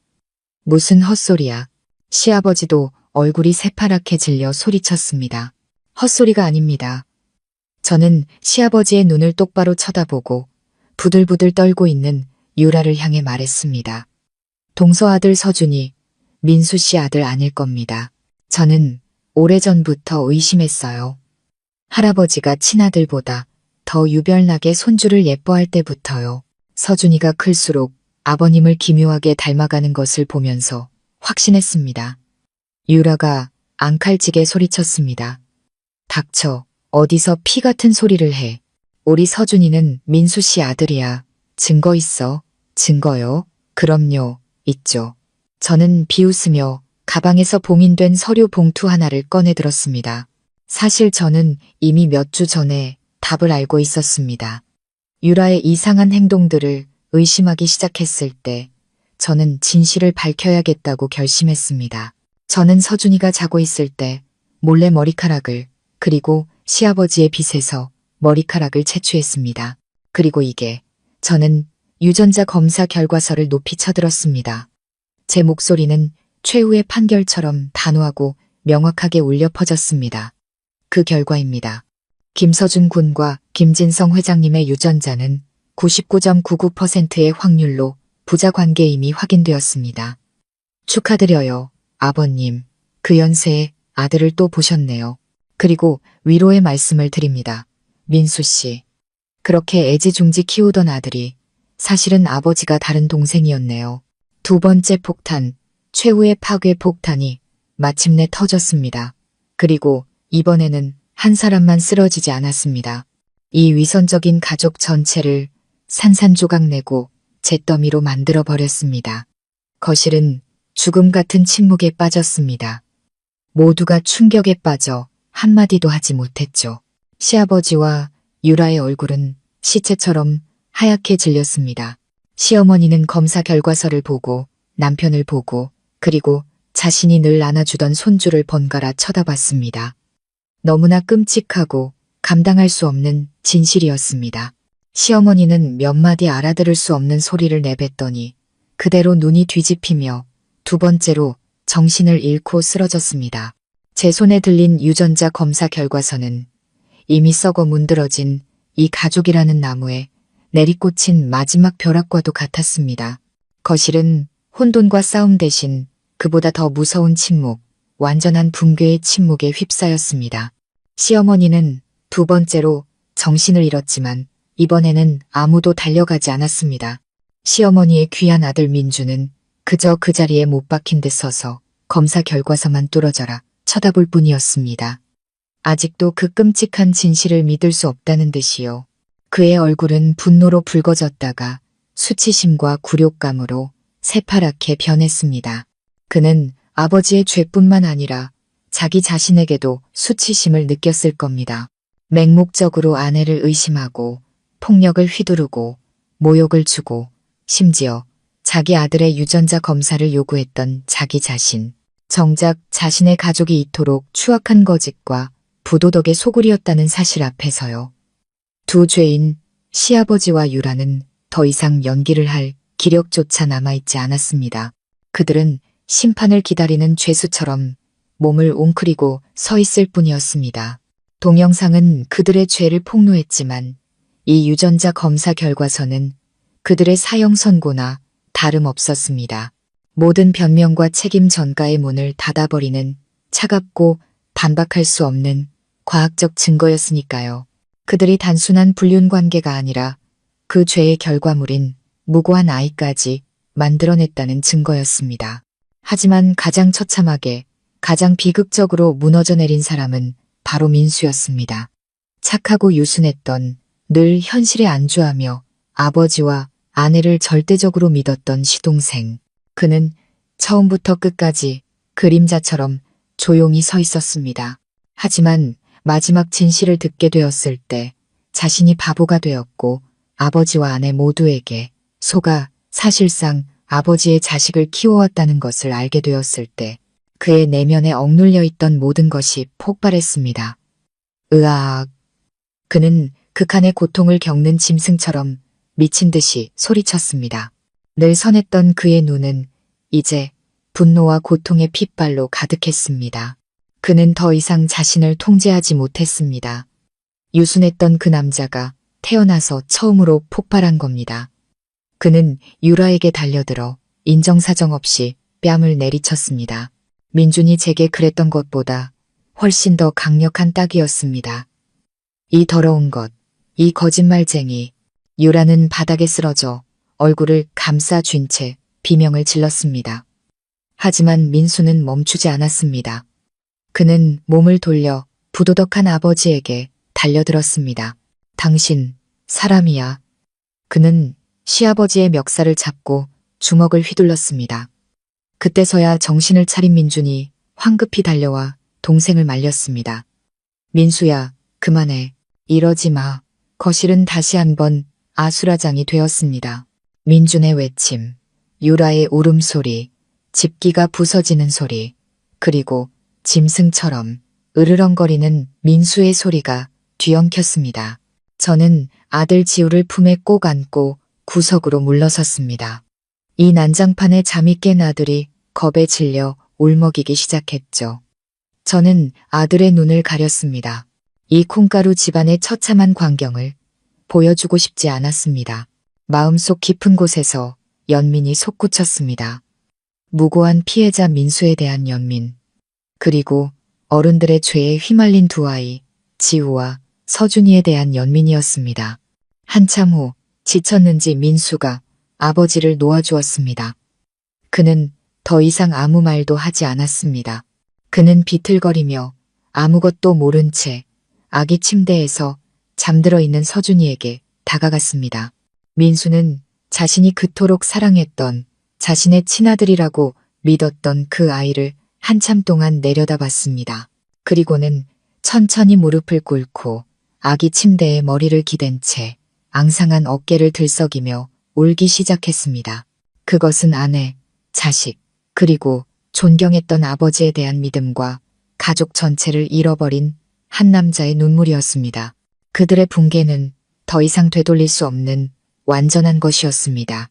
무슨 헛소리야. 시아버지도 얼굴이 새파랗게 질려 소리쳤습니다. 헛소리가 아닙니다. 저는 시아버지의 눈을 똑바로 쳐다보고 부들부들 떨고 있는 유라를 향해 말했습니다. 동서 아들 서준이 민수 씨 아들 아닐 겁니다. 저는 오래전부터 의심했어요. 할아버지가 친아들보다 더 유별나게 손주를 예뻐할 때부터요. 서준이가 클수록 아버님을 기묘하게 닮아가는 것을 보면서 확신했습니다. 유라가 앙칼지게 소리쳤습니다. 닥쳐, 어디서 피 같은 소리를 해. 우리 서준이는 민수 씨 아들이야. 증거 있어? 증거요? 그럼요, 있죠. 저는 비웃으며 가방에서 봉인된 서류 봉투 하나를 꺼내 들었습니다. 사실 저는 이미 몇 주 전에 답을 알고 있었습니다. 유라의 이상한 행동들을 의심하기 시작했을 때 저는 진실을 밝혀야겠다고 결심했습니다. 저는 서준이가 자고 있을 때 몰래 머리카락을 그리고 시아버지의 빗에서 머리카락을 채취했습니다. 그리고 저는 유전자 검사 결과서를 높이 쳐들었습니다. 제 목소리는 최후의 판결처럼 단호하고 명확하게 울려 퍼졌습니다. 그 결과입니다. 김서준 군과 김진성 회장님의 유전자는 99.99%의 확률로 부자 관계임이 확인되었습니다. 축하드려요, 아버님. 그 연세에 아들을 또 보셨네요. 그리고 위로의 말씀을 드립니다. 민수 씨. 그렇게 애지중지 키우던 아들이 사실은 아버지가 다른 동생이었네요. 두 번째 폭탄, 최후의 파괴 폭탄이 마침내 터졌습니다. 그리고 이번에는 한 사람만 쓰러지지 않았습니다. 이 위선적인 가족 전체를 산산조각내고 잿더미로 만들어버렸습니다. 거실은 죽음 같은 침묵에 빠졌습니다. 모두가 충격에 빠져 한마디도 하지 못했죠. 시아버지와 유라의 얼굴은 시체처럼 하얗게 질렸습니다. 시어머니는 검사 결과서를 보고 남편을 보고 그리고 자신이 늘 안아주던 손주를 번갈아 쳐다봤습니다. 너무나 끔찍하고 감당할 수 없는 진실이었습니다. 시어머니는 몇 마디 알아들을 수 없는 소리를 내뱉더니 그대로 눈이 뒤집히며 두 번째로 정신을 잃고 쓰러졌습니다. 제 손에 들린 유전자 검사 결과서는 이미 썩어 문드러진 이 가족이라는 나무에 내리꽂힌 마지막 벼락과도 같았습니다. 거실은 혼돈과 싸움 대신 그보다 더 무서운 침묵, 완전한 붕괴의 침묵에 휩싸였습니다. 시어머니는 두 번째로 정신을 잃었지만 이번에는 아무도 달려가지 않았습니다. 시어머니의 귀한 아들 민주는 그저 그 자리에 못 박힌 듯 서서 검사 결과서만 뚫어져라 쳐다볼 뿐이었습니다. 아직도 그 끔찍한 진실을 믿을 수 없다는 듯이요. 그의 얼굴은 분노로 붉어졌다가 수치심과 굴욕감으로 새파랗게 변했습니다. 그는 아버지의 죄뿐만 아니라 자기 자신에게도 수치심을 느꼈을 겁니다. 맹목적으로 아내를 의심하고 폭력을 휘두르고 모욕을 주고 심지어 자기 아들의 유전자 검사를 요구했던 자기 자신. 정작 자신의 가족이 이토록 추악한 거짓과 부도덕의 소굴이었다는 사실 앞에서요. 두 죄인 시아버지와 유라는 더 이상 연기를 할 기력조차 남아있지 않았습니다. 그들은 심판을 기다리는 죄수처럼 몸을 웅크리고 서 있을 뿐이었습니다. 동영상은 그들의 죄를 폭로했지만 이 유전자 검사 결과서는 그들의 사형 선고나 다름없었습니다. 모든 변명과 책임 전가의 문을 닫아버리는 차갑고 반박할 수 없는 과학적 증거였으니까요. 그들이 단순한 불륜 관계가 아니라 그 죄의 결과물인 무고한 아이까지 만들어냈다는 증거였습니다. 하지만 가장 처참하게, 가장 비극적으로 무너져 내린 사람은 바로 민수였습니다. 착하고 유순했던, 늘 현실에 안주하며 아버지와 아내를 절대적으로 믿었던 시동생. 그는 처음부터 끝까지 그림자처럼 조용히 서 있었습니다. 하지만 마지막 진실을 듣게 되었을 때 자신이 바보가 되었고 아버지와 아내 모두에게 속아 사실상 아버지의 자식을 키워왔다는 것을 알게 되었을 때 그의 내면에 억눌려 있던 모든 것이 폭발했습니다. 으악. 그는 극한의 고통을 겪는 짐승처럼 미친 듯이 소리쳤습니다. 늘 선했던 그의 눈은 이제 분노와 고통의 핏발로 가득했습니다. 그는 더 이상 자신을 통제하지 못했습니다. 유순했던 그 남자가 태어나서 처음으로 폭발한 겁니다. 그는 유라에게 달려들어 인정사정 없이 뺨을 내리쳤습니다. 민준이 제게 그랬던 것보다 훨씬 더 강력한 딱이었습니다. 이 더러운 것, 이 거짓말쟁이. 유라는 바닥에 쓰러져 얼굴을 감싸 쥔 채 비명을 질렀습니다. 하지만 민수는 멈추지 않았습니다. 그는 몸을 돌려 부도덕한 아버지에게 달려들었습니다. 당신, 사람이야. 그는 시아버지의 멱살을 잡고 주먹을 휘둘렀습니다. 그때서야 정신을 차린 민준이 황급히 달려와 동생을 말렸습니다. 민수야, 그만해. 이러지 마. 거실은 다시 한번 아수라장이 되었습니다. 민준의 외침, 유라의 울음소리, 집기가 부서지는 소리, 그리고 짐승처럼 으르렁거리는 민수의 소리가 뒤엉켰습니다. 저는 아들 지우를 품에 꼭 안고 구석으로 물러섰습니다. 이 난장판에 잠이 깬 아들이 겁에 질려 울먹이기 시작했죠. 저는 아들의 눈을 가렸습니다. 이 콩가루 집안의 처참한 광경을 보여주고 싶지 않았습니다. 마음속 깊은 곳에서 연민이 솟구쳤습니다. 무고한 피해자 민수에 대한 연민, 그리고 어른들의 죄에 휘말린 두 아이, 지우와 서준이에 대한 연민이었습니다. 한참 후 지쳤는지 민수가 아버지를 놓아주었습니다. 그는 더 이상 아무 말도 하지 않았습니다. 그는 비틀거리며 아무것도 모른 채 아기 침대에서 잠들어 있는 서준이에게 다가갔습니다. 민수는 자신이 그토록 사랑했던 자신의 친아들이라고 믿었던 그 아이를 한참 동안 내려다봤습니다. 그리고는 천천히 무릎을 꿇고 아기 침대에 머리를 기댄 채 앙상한 어깨를 들썩이며 울기 시작했습니다. 그것은 아내, 자식, 그리고 존경했던 아버지에 대한 믿음과 가족 전체를 잃어버린 한 남자의 눈물이었습니다. 그들의 붕괴는 더 이상 되돌릴 수 없는 완전한 것이었습니다.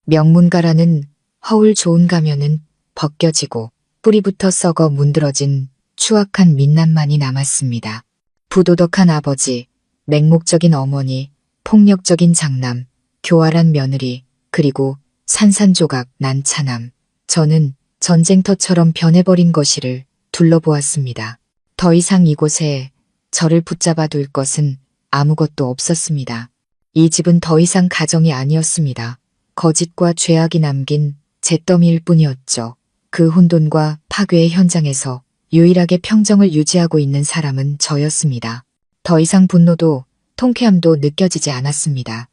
명문가라는 허울 좋은 가면은 벗겨지고 뿌리부터 썩어 문드러진 추악한 민낯만이 남았습니다. 부도덕한 아버지, 맹목적인 어머니, 폭력적인 장남, 교활한 며느리, 그리고 산산조각 난차남. 저는 전쟁터처럼 변해버린 거실을 둘러보았습니다. 더 이상 이곳에 저를 붙잡아 둘 것은 아무것도 없었습니다. 이 집은 더 이상 가정이 아니었습니다. 거짓과 죄악이 남긴 잿더미일 뿐이었죠. 그 혼돈과 파괴의 현장에서 유일하게 평정을 유지하고 있는 사람은 저였습니다. 더 이상 분노도 통쾌함도 느껴지지 않았습니다.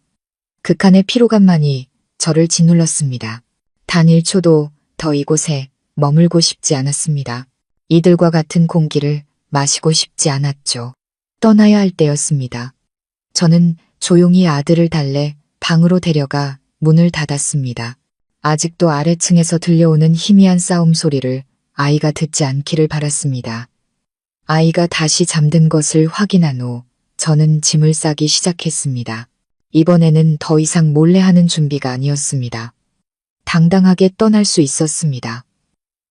극한의 피로감만이 저를 짓눌렀습니다. 단 1초도 더 이곳에 머물고 싶지 않았습니다. 이들과 같은 공기를 마시고 싶지 않았죠. 떠나야 할 때였습니다. 저는 조용히 아들을 달래 방으로 데려가 문을 닫았습니다. 아직도 아래층에서 들려오는 희미한 싸움 소리를 아이가 듣지 않기를 바랐습니다. 아이가 다시 잠든 것을 확인한 후 저는 짐을 싸기 시작했습니다. 이번에는 더 이상 몰래 하는 준비가 아니었습니다. 당당하게 떠날 수 있었습니다.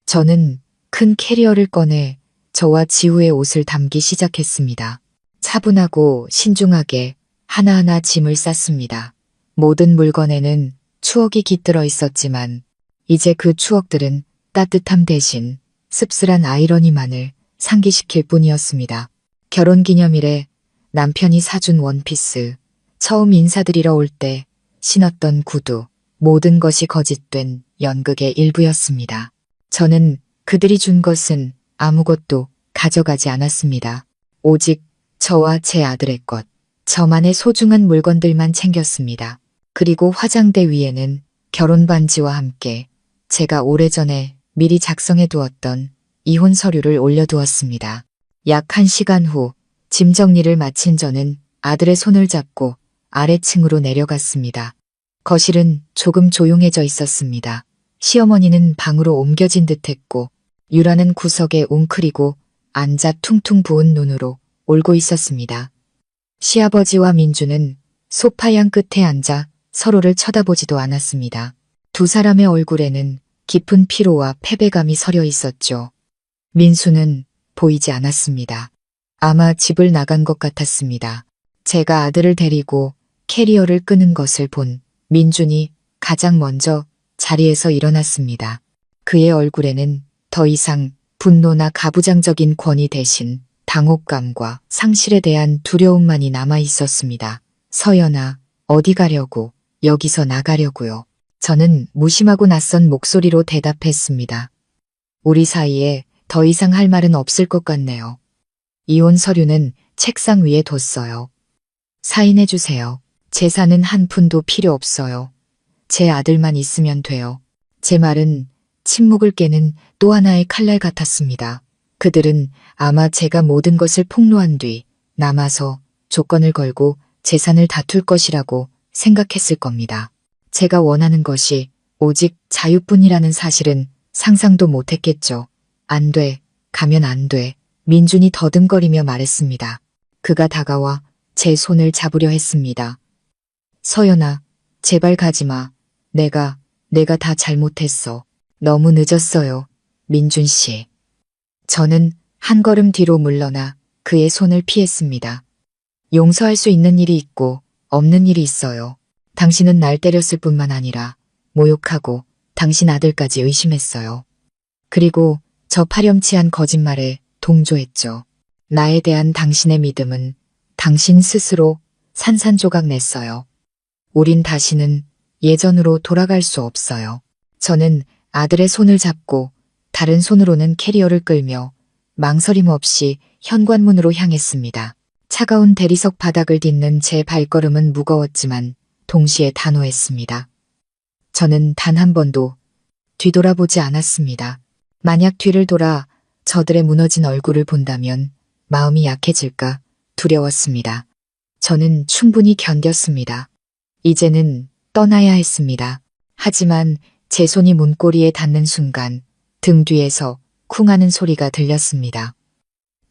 저는 큰 캐리어를 꺼내 저와 지우의 옷을 담기 시작했습니다. 차분하고 신중하게 하나하나 짐을 쌌습니다. 모든 물건에는 추억이 깃들어 있었지만 이제 그 추억들은 따뜻함 대신 씁쓸한 아이러니만을 상기시킬 뿐이었습니다. 결혼기념일에 남편이 사준 원피스, 처음 인사드리러 올 때 신었던 구두, 모든 것이 거짓된 연극의 일부였습니다. 저는 그들이 준 것은 아무것도 가져가지 않았습니다. 오직 저와 제 아들의 것, 저만의 소중한 물건들만 챙겼습니다. 그리고 화장대 위에는 결혼 반지와 함께 제가 오래전에 미리 작성해 두었던 이혼 서류를 올려두었습니다. 약 1시간 후 짐 정리를 마친 저는 아들의 손을 잡고 아래층으로 내려갔습니다. 거실은 조금 조용해져 있었습니다. 시어머니는 방으로 옮겨진 듯했고 유라는 구석에 웅크리고 앉아 퉁퉁 부은 눈으로 울고 있었습니다. 시아버지와 민주는 소파양 끝에 앉아 서로를 쳐다보지도 않았습니다. 두 사람의 얼굴에는 깊은 피로와 패배감이 서려 있었죠. 민수는 보이지 않았습니다. 아마 집을 나간 것 같았습니다. 제가 아들을 데리고 캐리어를 끄는 것을 본 민준이 가장 먼저 자리에서 일어났습니다. 그의 얼굴에는 더 이상 분노나 가부장적인 권위 대신 당혹감과 상실에 대한 두려움만이 남아 있었습니다. 서연아, 어디 가려고? 여기서 나가려고요. 저는 무심하고 낯선 목소리로 대답했습니다. 우리 사이에 더 이상 할 말은 없을 것 같네요. 이혼 서류는 책상 위에 뒀어요. 사인해주세요. 재산은 한 푼도 필요 없어요. 제 아들만 있으면 돼요. 제 말은 침묵을 깨는 또 하나의 칼날 같았습니다. 그들은 아마 제가 모든 것을 폭로한 뒤 남아서 조건을 걸고 재산을 다툴 것이라고 생각했을 겁니다. 제가 원하는 것이 오직 자유뿐이라는 사실은 상상도 못했겠죠. 안 돼, 가면 안 돼. 민준이 더듬거리며 말했습니다. 그가 다가와 제 손을 잡으려 했습니다. 서연아, 제발 가지마. 내가 다 잘못했어. 너무 늦었어요. 민준 씨. 저는 한 걸음 뒤로 물러나 그의 손을 피했습니다. 용서할 수 있는 일이 있고 없는 일이 있어요. 당신은 날 때렸을 뿐만 아니라 모욕하고 당신 아들까지 의심했어요. 그리고 저 파렴치한 거짓말에 동조했죠. 나에 대한 당신의 믿음은 당신 스스로 산산조각 냈어요. 우린 다시는 예전으로 돌아갈 수 없어요. 저는 아들의 손을 잡고 다른 손으로는 캐리어를 끌며 망설임 없이 현관문으로 향했습니다. 차가운 대리석 바닥을 딛는 제 발걸음은 무거웠지만 동시에 단호했습니다. 저는 단 한 번도 뒤돌아보지 않았습니다. 만약 뒤를 돌아 저들의 무너진 얼굴을 본다면 마음이 약해질까 두려웠습니다. 저는 충분히 견뎠습니다. 이제는 떠나야 했습니다. 하지만 제 손이 문고리에 닿는 순간 등 뒤에서 쿵 하는 소리가 들렸습니다.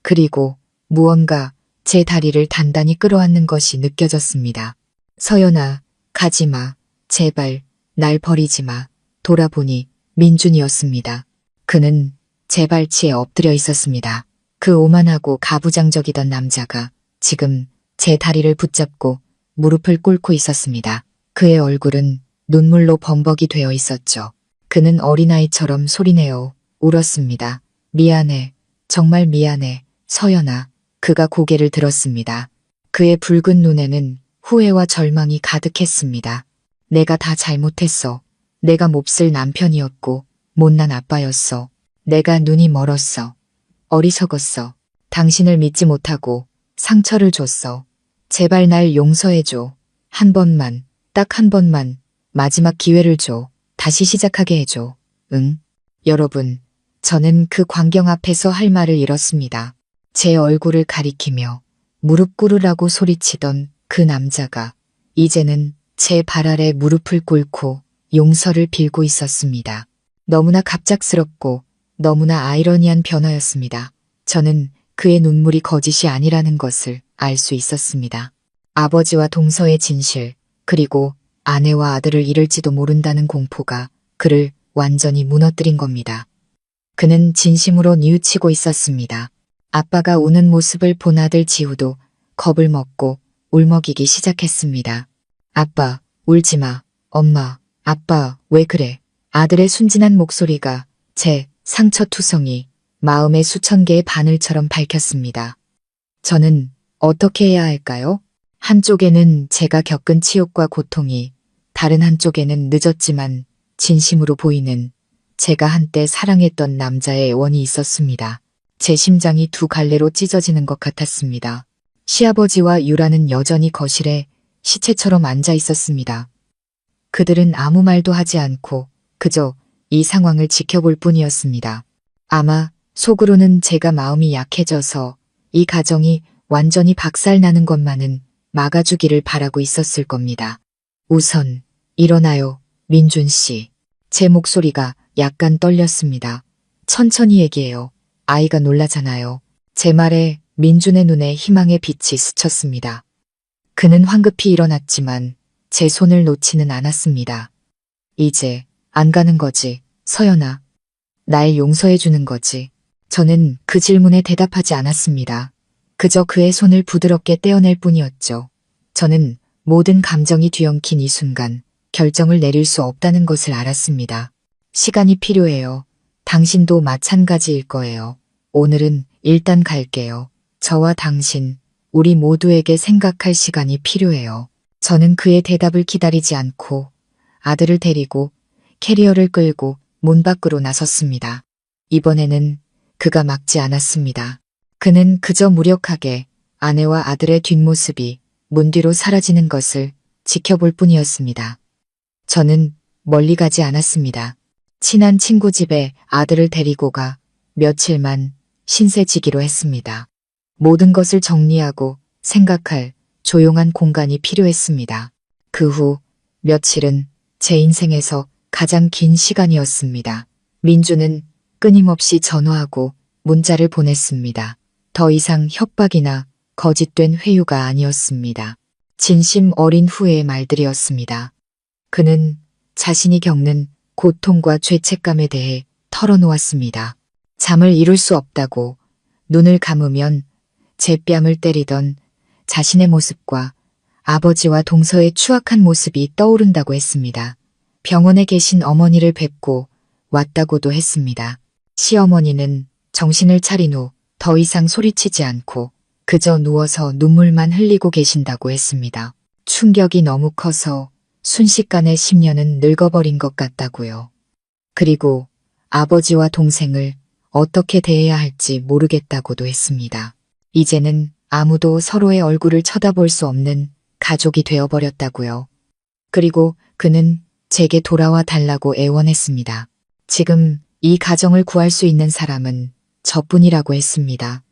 그리고 무언가 제 다리를 단단히 끌어안는 것이 느껴졌습니다. 서연아, 가지마. 제발 날 버리지 마. 돌아보니 민준이었습니다. 그는 제 발치에 엎드려 있었습니다. 그 오만하고 가부장적이던 남자가 지금 제 다리를 붙잡고 무릎을 꿇고 있었습니다. 그의 얼굴은 눈물로 범벅이 되어 있었죠. 그는 어린아이처럼 소리내어 울었습니다. 미안해. 정말 미안해. 서연아. 그가 고개를 들었습니다. 그의 붉은 눈에는 후회와 절망이 가득했습니다. 내가 다 잘못했어. 내가 몹쓸 남편이었고 못난 아빠였어. 내가 눈이 멀었어. 어리석었어. 당신을 믿지 못하고 상처를 줬어. 제발 날 용서해줘. 한 번만, 딱 한 번만 마지막 기회를 줘. 다시 시작하게 해줘. 응? 여러분, 저는 그 광경 앞에서 할 말을 잃었습니다. 제 얼굴을 가리키며 무릎 꿇으라고 소리치던 그 남자가 이제는 제 발 아래 무릎을 꿇고 용서를 빌고 있었습니다. 너무나 갑작스럽고 너무나 아이러니한 변화였습니다. 저는 그의 눈물이 거짓이 아니라는 것을 알 수 있었습니다. 아버지와 동서의 진실, 그리고 아내와 아들을 잃을지도 모른다는 공포가 그를 완전히 무너뜨린 겁니다. 그는 진심으로 뉘우치고 있었습니다. 아빠가 우는 모습을 본 아들 지우도 겁을 먹고 울먹이기 시작했습니다. 아빠, 울지 마. 엄마, 아빠, 왜 그래? 아들의 순진한 목소리가 제 상처투성이 마음의 수천 개의 바늘처럼 밝혔습니다. 저는 어떻게 해야 할까요? 한쪽에는 제가 겪은 치욕과 고통이, 다른 한쪽에는 늦었지만 진심으로 보이는 제가 한때 사랑했던 남자의 애원이 있었습니다. 제 심장이 두 갈래로 찢어지는 것 같았습니다. 시아버지와 유라는 여전히 거실에 시체처럼 앉아 있었습니다. 그들은 아무 말도 하지 않고 그저 이 상황을 지켜볼 뿐이었습니다. 아마 속으로는 제가 마음이 약해져서 이 가정이 완전히 박살나는 것만은 막아주기를 바라고 있었을 겁니다. 우선 일어나요, 민준 씨. 제 목소리가 약간 떨렸습니다. 천천히 얘기해요. 아이가 놀라잖아요. 제 말에 민준의 눈에 희망의 빛이 스쳤습니다. 그는 황급히 일어났지만 제 손을 놓지는 않았습니다. 이제 안 가는 거지, 서연아. 날 용서해 주는 거지. 저는 그 질문에 대답하지 않았습니다. 그저 그의 손을 부드럽게 떼어낼 뿐이었죠. 저는 모든 감정이 뒤엉킨 이 순간 결정을 내릴 수 없다는 것을 알았습니다. 시간이 필요해요. 당신도 마찬가지일 거예요. 오늘은 일단 갈게요. 저와 당신, 우리 모두에게 생각할 시간이 필요해요. 저는 그의 대답을 기다리지 않고 아들을 데리고 캐리어를 끌고 문 밖으로 나섰습니다. 이번에는 그가 막지 않았습니다. 그는 그저 무력하게 아내와 아들의 뒷모습이 문 뒤로 사라지는 것을 지켜볼 뿐이었습니다. 저는 멀리 가지 않았습니다. 친한 친구 집에 아들을 데리고 가 며칠만 신세지기로 했습니다. 모든 것을 정리하고 생각할 조용한 공간이 필요했습니다. 그 후 며칠은 제 인생에서 가장 긴 시간이었습니다. 민주는 끊임없이 전화하고 문자를 보냈습니다. 더 이상 협박이나 거짓된 회유가 아니었습니다. 진심 어린 후회의 말들이었습니다. 그는 자신이 겪는 고통과 죄책감에 대해 털어놓았습니다. 잠을 이룰 수 없다고 눈을 감으면 제 뺨을 때리던 자신의 모습과 아버지와 동서의 추악한 모습이 떠오른다고 했습니다. 병원에 계신 어머니를 뵙고 왔다고도 했습니다. 시어머니는 정신을 차린 후 더 이상 소리치지 않고 그저 누워서 눈물만 흘리고 계신다고 했습니다. 충격이 너무 커서 순식간에 10년은 늙어버린 것 같다고요. 그리고 아버지와 동생을 어떻게 대해야 할지 모르겠다고도 했습니다. 이제는 아무도 서로의 얼굴을 쳐다볼 수 없는 가족이 되어버렸다고요. 그리고 그는 제게 돌아와 달라고 애원했습니다. 지금 이 가정을 구할 수 있는 사람은 저뿐이라고 했습니다.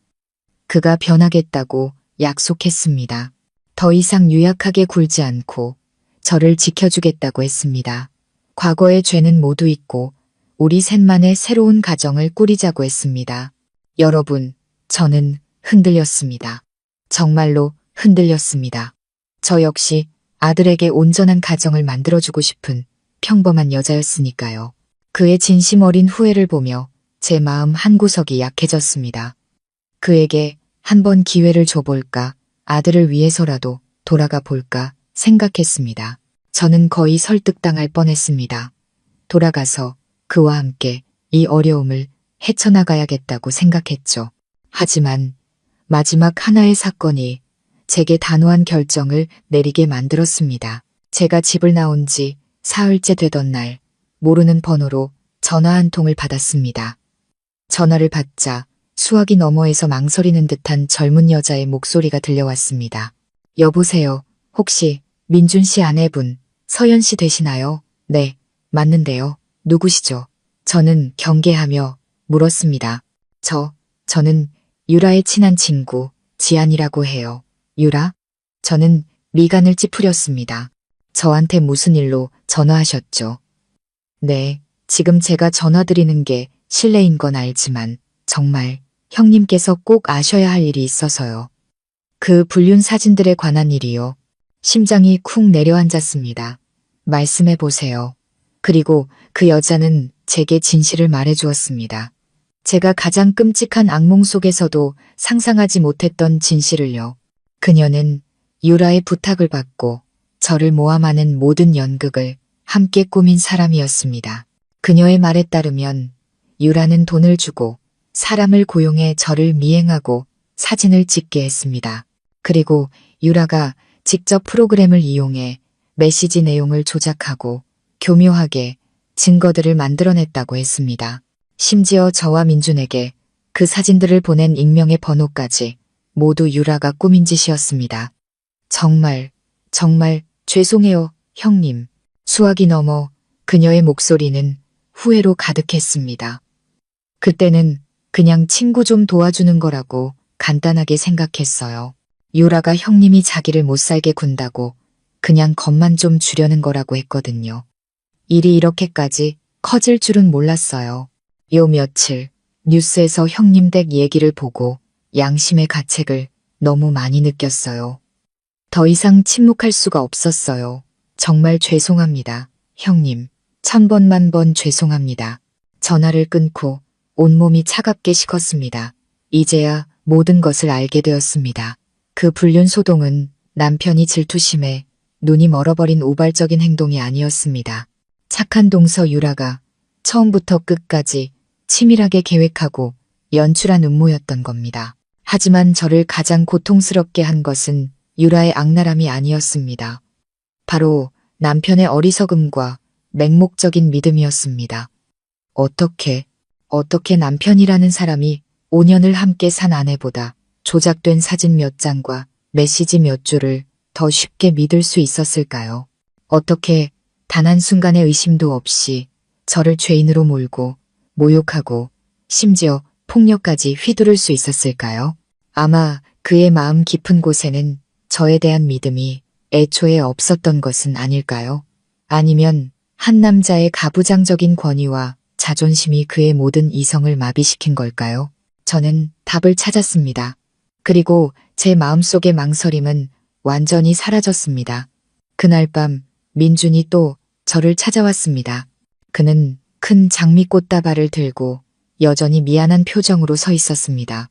그가 변하겠다고 약속했습니다. 더 이상 유약하게 굴지 않고 저를 지켜주겠다고 했습니다. 과거의 죄는 모두 잊고 우리 셋만의 새로운 가정을 꾸리자고 했습니다. 여러분, 저는 흔들렸습니다. 정말로 흔들렸습니다. 저 역시 아들에게 온전한 가정을 만들어주고 싶은 평범한 여자였으니까요. 그의 진심 어린 후회를 보며 제 마음 한구석이 약해졌습니다. 그에게 한 번 기회를 줘볼까, 아들을 위해서라도 돌아가 볼까 생각했습니다. 저는 거의 설득당할 뻔했습니다. 돌아가서 그와 함께 이 어려움을 헤쳐나가야겠다고 생각했죠. 하지만 마지막 하나의 사건이 제게 단호한 결정을 내리게 만들었습니다. 제가 집을 나온 지 사흘째 되던 날, 모르는 번호로 전화 한 통을 받았습니다. 전화를 받자 수화기 너머에서 망설이는 듯한 젊은 여자의 목소리가 들려왔습니다. 여보세요. 혹시 민준 씨 아내분 서연 씨 되시나요? 네, 맞는데요. 누구시죠? 저는 경계하며 물었습니다. 저는 유라의 친한 친구 지안이라고 해요. 유라? 저는 미간을 찌푸렸습니다. 저한테 무슨 일로 전화하셨죠? 네, 지금 제가 전화드리는 게 실례인 건 알지만 정말 형님께서 꼭 아셔야 할 일이 있어서요. 그 불륜 사진들에 관한 일이요. 심장이 쿵 내려앉았습니다. 말씀해 보세요. 그리고 그 여자는 제게 진실을 말해 주었습니다. 제가 가장 끔찍한 악몽 속에서도 상상하지 못했던 진실을요. 그녀는 유라의 부탁을 받고 저를 모함하는 모든 연극을 함께 꾸민 사람이었습니다. 그녀의 말에 따르면 유라는 돈을 주고 사람을 고용해 저를 미행하고 사진을 찍게 했습니다. 그리고 유라가 직접 프로그램을 이용해 메시지 내용을 조작하고 교묘하게 증거들을 만들어냈다고 했습니다. 심지어 저와 민준에게 그 사진들을 보낸 익명의 번호까지 모두 유라가 꾸민 짓이었습니다. 정말 죄송해요, 형님. 수학이 넘어 그녀의 목소리는 후회로 가득했습니다. 그때는 그냥 친구 좀 도와주는 거라고 간단하게 생각했어요. 유라가 형님이 자기를 못 살게 군다고 그냥 겁만 좀 주려는 거라고 했거든요. 일이 이렇게까지 커질 줄은 몰랐어요. 요 며칠 뉴스에서 형님 댁 얘기를 보고 양심의 가책을 너무 많이 느꼈어요. 더 이상 침묵할 수가 없었어요. 정말 죄송합니다. 형님, 1000번 만번 죄송합니다. 전화를 끊고 온몸이 차갑게 식었습니다. 이제야 모든 것을 알게 되었습니다. 그 불륜 소동은 남편이 질투심에 눈이 멀어버린 우발적인 행동이 아니었습니다. 착한 동서 유라가 처음부터 끝까지 치밀하게 계획하고 연출한 음모였던 겁니다. 하지만 저를 가장 고통스럽게 한 것은 유라의 악랄함이 아니었습니다. 바로 남편의 어리석음과 맹목적인 믿음이었습니다. 어떻게 남편이라는 사람이 5년을 함께 산 아내보다 조작된 사진 몇 장과 메시지 몇 줄을 더 쉽게 믿을 수 있었을까요? 어떻게 단 한순간의 의심도 없이 저를 죄인으로 몰고 모욕하고 심지어 폭력까지 휘두를 수 있었을까요? 아마 그의 마음 깊은 곳에는 저에 대한 믿음이 애초에 없었던 것은 아닐까요? 아니면 한 남자의 가부장적인 권위와 자존심이 그의 모든 이성을 마비시킨 걸까요? 저는 답을 찾았습니다. 그리고 제 마음속의 망설임은 완전히 사라졌습니다. 그날 밤 민준이 또 저를 찾아왔습니다. 그는 큰 장미꽃다발을 들고 여전히 미안한 표정으로 서 있었습니다.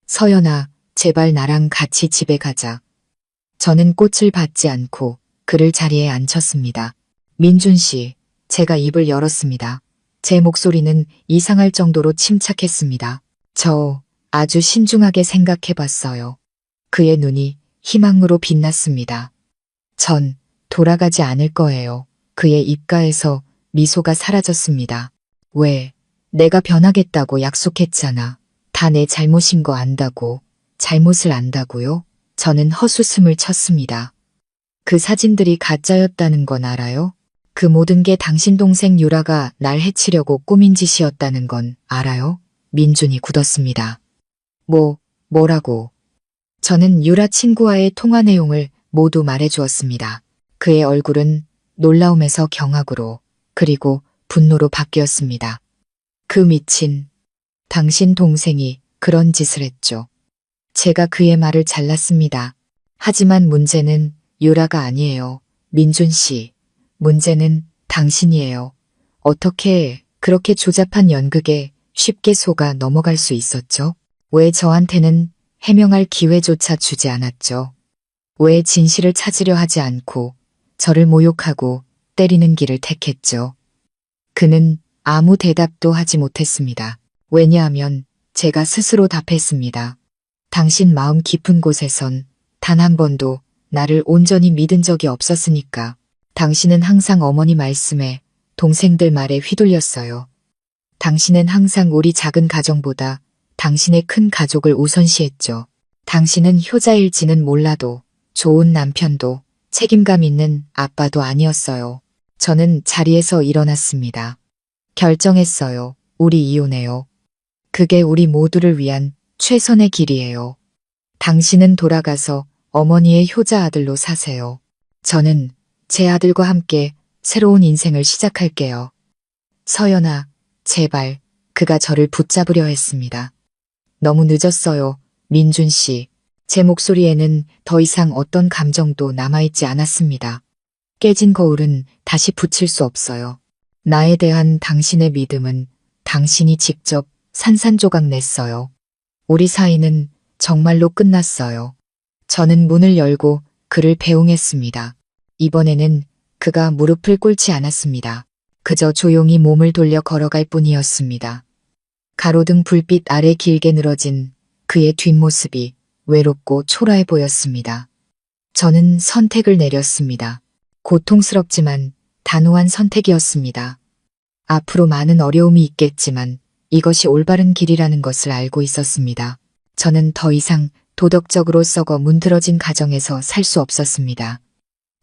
서연아, 제발 나랑 같이 집에 가자. 저는 꽃을 받지 않고 그를 자리에 앉혔습니다. 민준 씨, 제가 입을 열었습니다. 제 목소리는 이상할 정도로 침착했습니다. 저 아주 신중하게 생각해 봤어요. 그의 눈이 희망으로 빛났습니다. 전 돌아가지 않을 거예요. 그의 입가에서 미소가 사라졌습니다. 왜? 내가 변하겠다고 약속했잖아. 다 내 잘못인 거 안다고. 잘못을 안다고요? 저는 헛웃음을 쳤습니다. 그 사진들이 가짜였다는 건 알아요? 그 모든 게 당신 동생 유라가 날 해치려고 꾸민 짓이었다는 건 알아요? 민준이 굳었습니다. 뭐라고? 저는 유라 친구와의 통화 내용을 모두 말해주었습니다. 그의 얼굴은 놀라움에서 경악으로 그리고 분노로 바뀌었습니다. 그 미친 당신 동생이 그런 짓을 했죠. 제가 그의 말을 잘랐습니다. 하지만 문제는 유라가 아니에요. 민준 씨. 문제는 당신이에요. 어떻게 그렇게 조잡한 연극에 쉽게 속아 넘어갈 수 있었죠? 왜 저한테는 해명할 기회조차 주지 않았죠? 왜 진실을 찾으려 하지 않고 저를 모욕하고 때리는 길을 택했죠? 그는 아무 대답도 하지 못했습니다. 왜냐하면 제가 스스로 답했습니다. 당신 마음 깊은 곳에선 단 한 번도 나를 온전히 믿은 적이 없었으니까. 당신은 항상 어머니 말씀에 동생들 말에 휘둘렸어요. 당신은 항상 우리 작은 가정보다 당신의 큰 가족을 우선시했죠. 당신은 효자일지는 몰라도 좋은 남편도 책임감 있는 아빠도 아니었어요. 저는 자리에서 일어났습니다. 결정했어요. 우리 이혼해요. 그게 우리 모두를 위한 최선의 길이에요. 당신은 돌아가서 어머니의 효자 아들로 사세요. 저는 제 아들과 함께 새로운 인생을 시작할게요. 서연아, 제발. 그가 저를 붙잡으려 했습니다. 너무 늦었어요, 민준 씨. 제 목소리에는 더 이상 어떤 감정도 남아있지 않았습니다. 깨진 거울은 다시 붙일 수 없어요. 나에 대한 당신의 믿음은 당신이 직접 산산조각 냈어요. 우리 사이는 정말로 끝났어요. 저는 문을 열고 그를 배웅했습니다. 이번에는 그가 무릎을 꿇지 않았습니다. 그저 조용히 몸을 돌려 걸어갈 뿐이었습니다. 가로등 불빛 아래 길게 늘어진 그의 뒷모습이 외롭고 초라해 보였습니다. 저는 선택을 내렸습니다. 고통스럽지만 단호한 선택이었습니다. 앞으로 많은 어려움이 있겠지만 이것이 올바른 길이라는 것을 알고 있었습니다. 저는 더 이상 도덕적으로 썩어 문드러진 가정에서 살 수 없었습니다.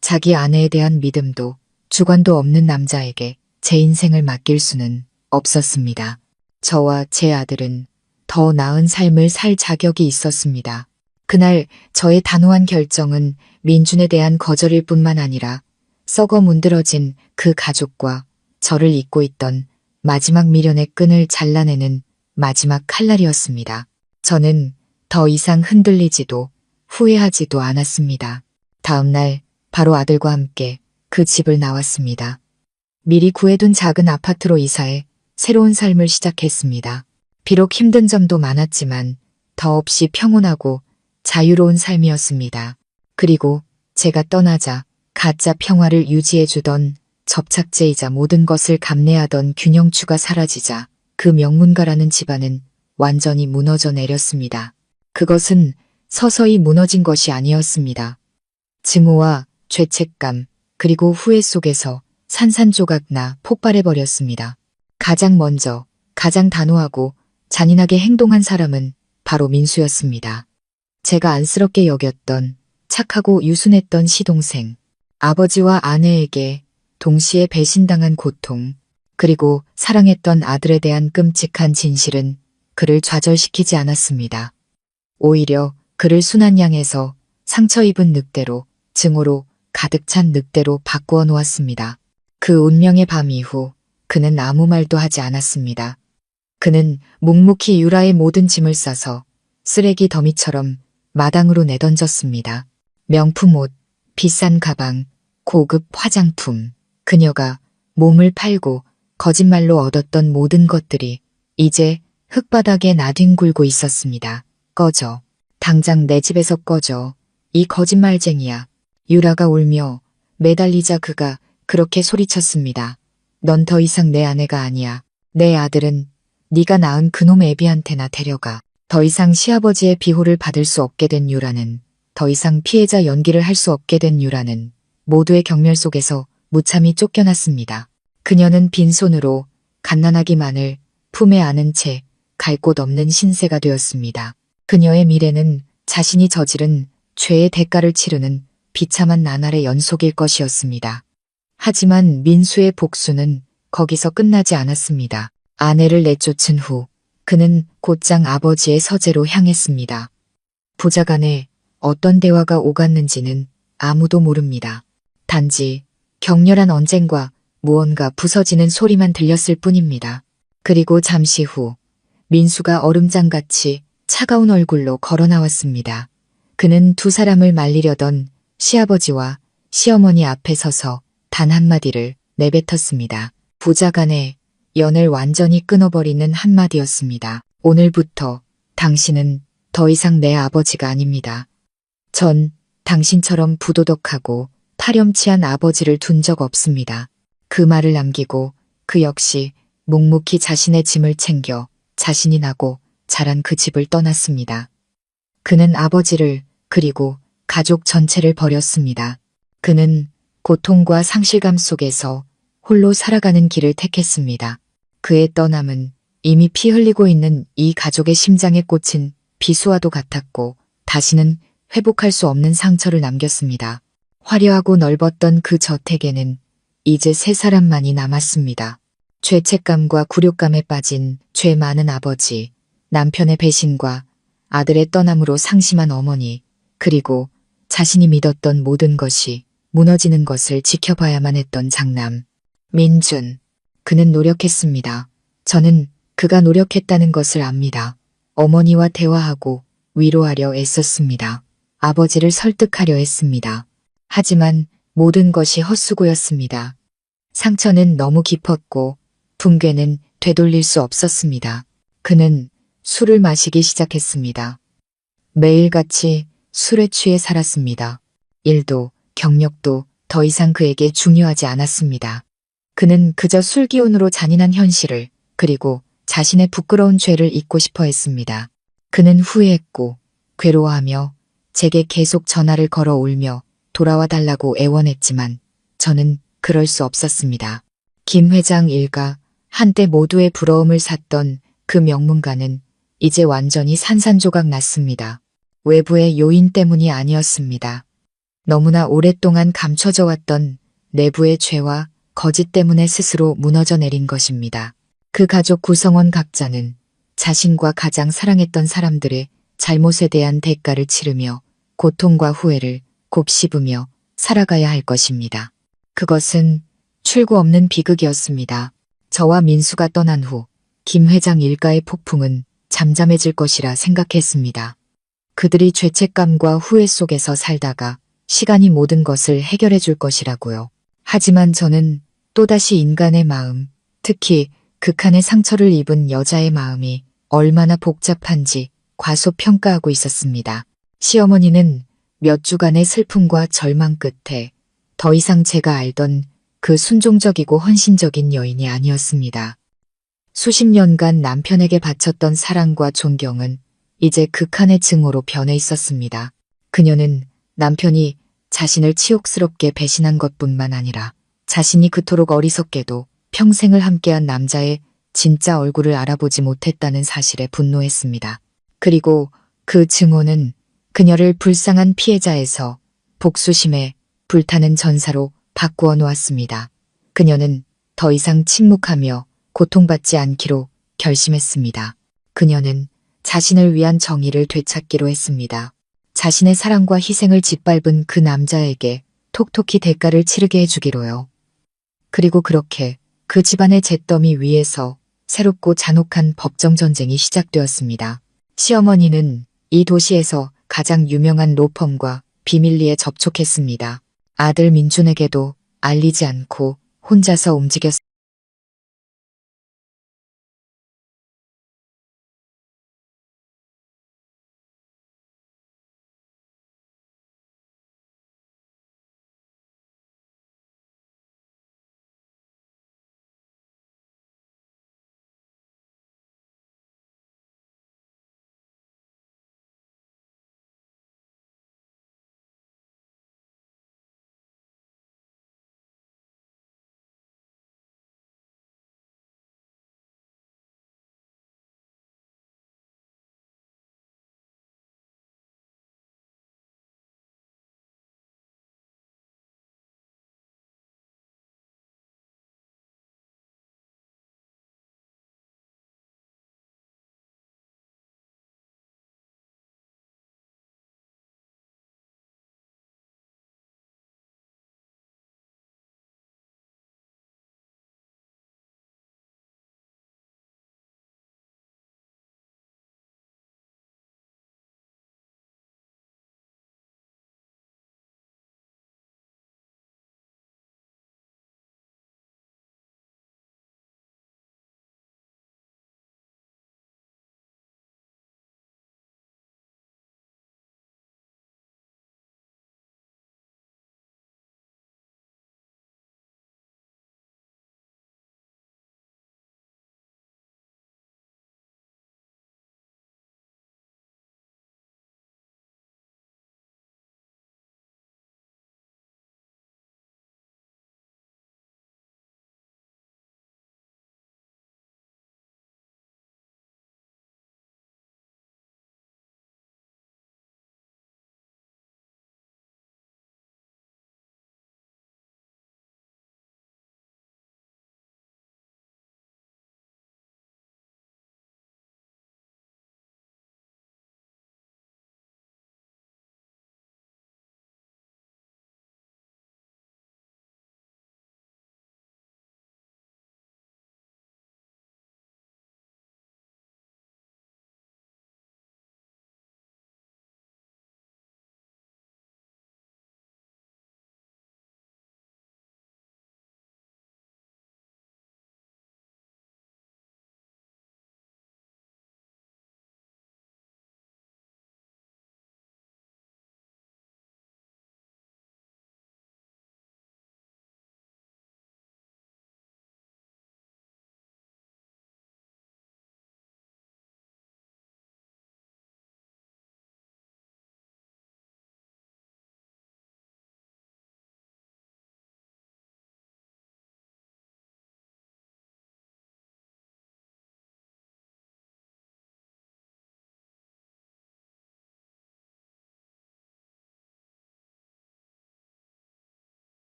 자기 아내에 대한 믿음도 주관도 없는 남자에게 제 인생을 맡길 수는 없었습니다. 저와 제 아들은 더 나은 삶을 살 자격이 있었습니다. 그날 저의 단호한 결정은 민준에 대한 거절일 뿐만 아니라 썩어 문드러진 그 가족과 저를 잇고 있던 마지막 미련의 끈을 잘라내는 마지막 칼날이었습니다. 저는 더 이상 흔들리지도 후회하지도 않았습니다. 다음 날 바로 아들과 함께 그 집을 나왔습니다. 미리 구해둔 작은 아파트로 이사해 새로운 삶을 시작했습니다. 비록 힘든 점도 많았지만 더없이 평온하고 자유로운 삶이었습니다. 그리고 제가 떠나자 가짜 평화를 유지해주던 접착제이자 모든 것을 감내하던 균형추가 사라지자 그 명문가라는 집안은 완전히 무너져 내렸습니다. 그것은 서서히 무너진 것이 아니었습니다. 증오와 죄책감 그리고 후회 속에서 산산조각 나 폭발해버렸습니다. 가장 먼저 가장 단호하고 잔인하게 행동한 사람은 바로 민수였습니다. 제가 안쓰럽게 여겼던 착하고 유순했던 시동생, 아버지와 아내에게 동시에 배신당한 고통, 그리고 사랑했던 아들에 대한 끔찍한 진실은 그를 좌절시키지 않았습니다. 오히려 그를 순한 양에서 상처 입은 늑대로, 증오로 가득 찬 늑대로 바꾸어 놓았습니다. 그 운명의 밤 이후 그는 아무 말도 하지 않았습니다. 그는 묵묵히 유라의 모든 짐을 싸서 쓰레기 더미처럼 마당으로 내던졌습니다. 명품 옷, 비싼 가방, 고급 화장품, 그녀가 몸을 팔고 거짓말로 얻었던 모든 것들이 이제 흙바닥에 나뒹굴고 있었습니다. 꺼져. 당장 내 집에서 꺼져. 이 거짓말쟁이야. 유라가 울며 매달리자 그가 그렇게 소리쳤습니다. 넌 더 이상 내 아내가 아니야. 내 아들은 네가 낳은 그놈 애비한테나 데려가. 더 이상 시아버지의 비호를 받을 수 없게 된 유라는, 더 이상 피해자 연기를 할 수 없게 된 유라는 모두의 경멸 속에서 무참히 쫓겨났습니다. 그녀는 빈손으로 갓난아기만을 품에 안은 채 갈 곳 없는 신세가 되었습니다. 그녀의 미래는 자신이 저지른 죄의 대가를 치르는 비참한 나날의 연속일 것이었습니다. 하지만 민수의 복수는 거기서 끝나지 않았습니다. 아내를 내쫓은 후 그는 곧장 아버지의 서재로 향했습니다. 부자간에 어떤 대화가 오갔는지는 아무도 모릅니다. 단지 격렬한 언쟁과 무언가 부서지는 소리만 들렸을 뿐입니다. 그리고 잠시 후 민수가 얼음장같이 차가운 얼굴로 걸어 나왔습니다. 그는 두 사람을 말리려던 시아버지와 시어머니 앞에 서서 단 한마디를 내뱉었습니다. 부자간의 연을 완전히 끊어버리는 한마디였습니다. 오늘부터 당신은 더 이상 내 아버지가 아닙니다. 전 당신처럼 부도덕하고 파렴치한 아버지를 둔 적 없습니다. 그 말을 남기고 그 역시 묵묵히 자신의 짐을 챙겨 자신이 나고 자란 그 집을 떠났습니다. 그는 아버지를 그리고 가족 전체를 버렸습니다. 그는 고통과 상실감 속에서 홀로 살아가는 길을 택했습니다. 그의 떠남은 이미 피 흘리고 있는 이 가족의 심장에 꽂힌 비수와도 같았고 다시는 회복할 수 없는 상처를 남겼습니다. 화려하고 넓었던 그 저택에는 이제 세 사람만이 남았습니다. 죄책감과 굴욕감에 빠진 죄 많은 아버지, 남편의 배신과 아들의 떠남으로 상심한 어머니, 그리고 자신이 믿었던 모든 것이 무너지는 것을 지켜봐야만 했던 장남. 민준. 그는 노력했습니다. 저는 그가 노력했다는 것을 압니다. 어머니와 대화하고 위로하려 애썼습니다. 아버지를 설득하려 했습니다. 하지만 모든 것이 헛수고였습니다. 상처는 너무 깊었고 붕괴는 되돌릴 수 없었습니다. 그는 술을 마시기 시작했습니다. 매일같이 술에 취해 살았습니다. 일도 경력도 더 이상 그에게 중요하지 않았습니다. 그는 그저 술 기운으로 잔인한 현실을, 그리고 자신의 부끄러운 죄를 잊고 싶어 했습니다. 그는 후회했고 괴로워하며 제게 계속 전화를 걸어 울며 돌아와 달라고 애원했지만 저는 그럴 수 없었습니다. 김 회장 일가, 한때 모두의 부러움을 샀던 그 명문가는 이제 완전히 산산조각 났습니다. 외부의 요인 때문이 아니었습니다. 너무나 오랫동안 감춰져 왔던 내부의 죄와 거짓 때문에 스스로 무너져 내린 것입니다. 그 가족 구성원 각자는 자신과 가장 사랑했던 사람들의 잘못에 대한 대가를 치르며 고통과 후회를 곱씹으며 살아가야 할 것입니다. 그것은 출구 없는 비극이었습니다. 저와 민수가 떠난 후 김 회장 일가의 폭풍은 잠잠해질 것이라 생각했습니다. 그들이 죄책감과 후회 속에서 살다가 시간이 모든 것을 해결해 줄 것이라고요. 하지만 저는 또다시 인간의 마음, 특히 극한의 상처를 입은 여자의 마음이 얼마나 복잡한지 과소평가하고 있었습니다. 시어머니는 몇 주간의 슬픔과 절망 끝에 더 이상 제가 알던 그 순종적이고 헌신적인 여인이 아니었습니다. 수십 년간 남편에게 바쳤던 사랑과 존경은 이제 극한의 증오로 변해 있었습니다. 그녀는 남편이 자신을 치욕스럽게 배신한 것뿐만 아니라 자신이 그토록 어리석게도 평생을 함께한 남자의 진짜 얼굴을 알아보지 못했다는 사실에 분노했습니다. 그리고 그 증오는 그녀를 불쌍한 피해자에서 복수심에 불타는 전사로 바꾸어 놓았습니다. 그녀는 더 이상 침묵하며 고통받지 않기로 결심했습니다. 그녀는 자신을 위한 정의를 되찾기로 했습니다. 자신의 사랑과 희생을 짓밟은 그 남자에게 톡톡히 대가를 치르게 해주기로요. 그리고 그렇게 그 집안의 잿더미 위에서 새롭고 잔혹한 법정 전쟁이 시작되었습니다. 시어머니는 이 도시에서 가장 유명한 로펌과 비밀리에 접촉했습니다. 아들 민준에게도 알리지 않고 혼자서 움직였습니다.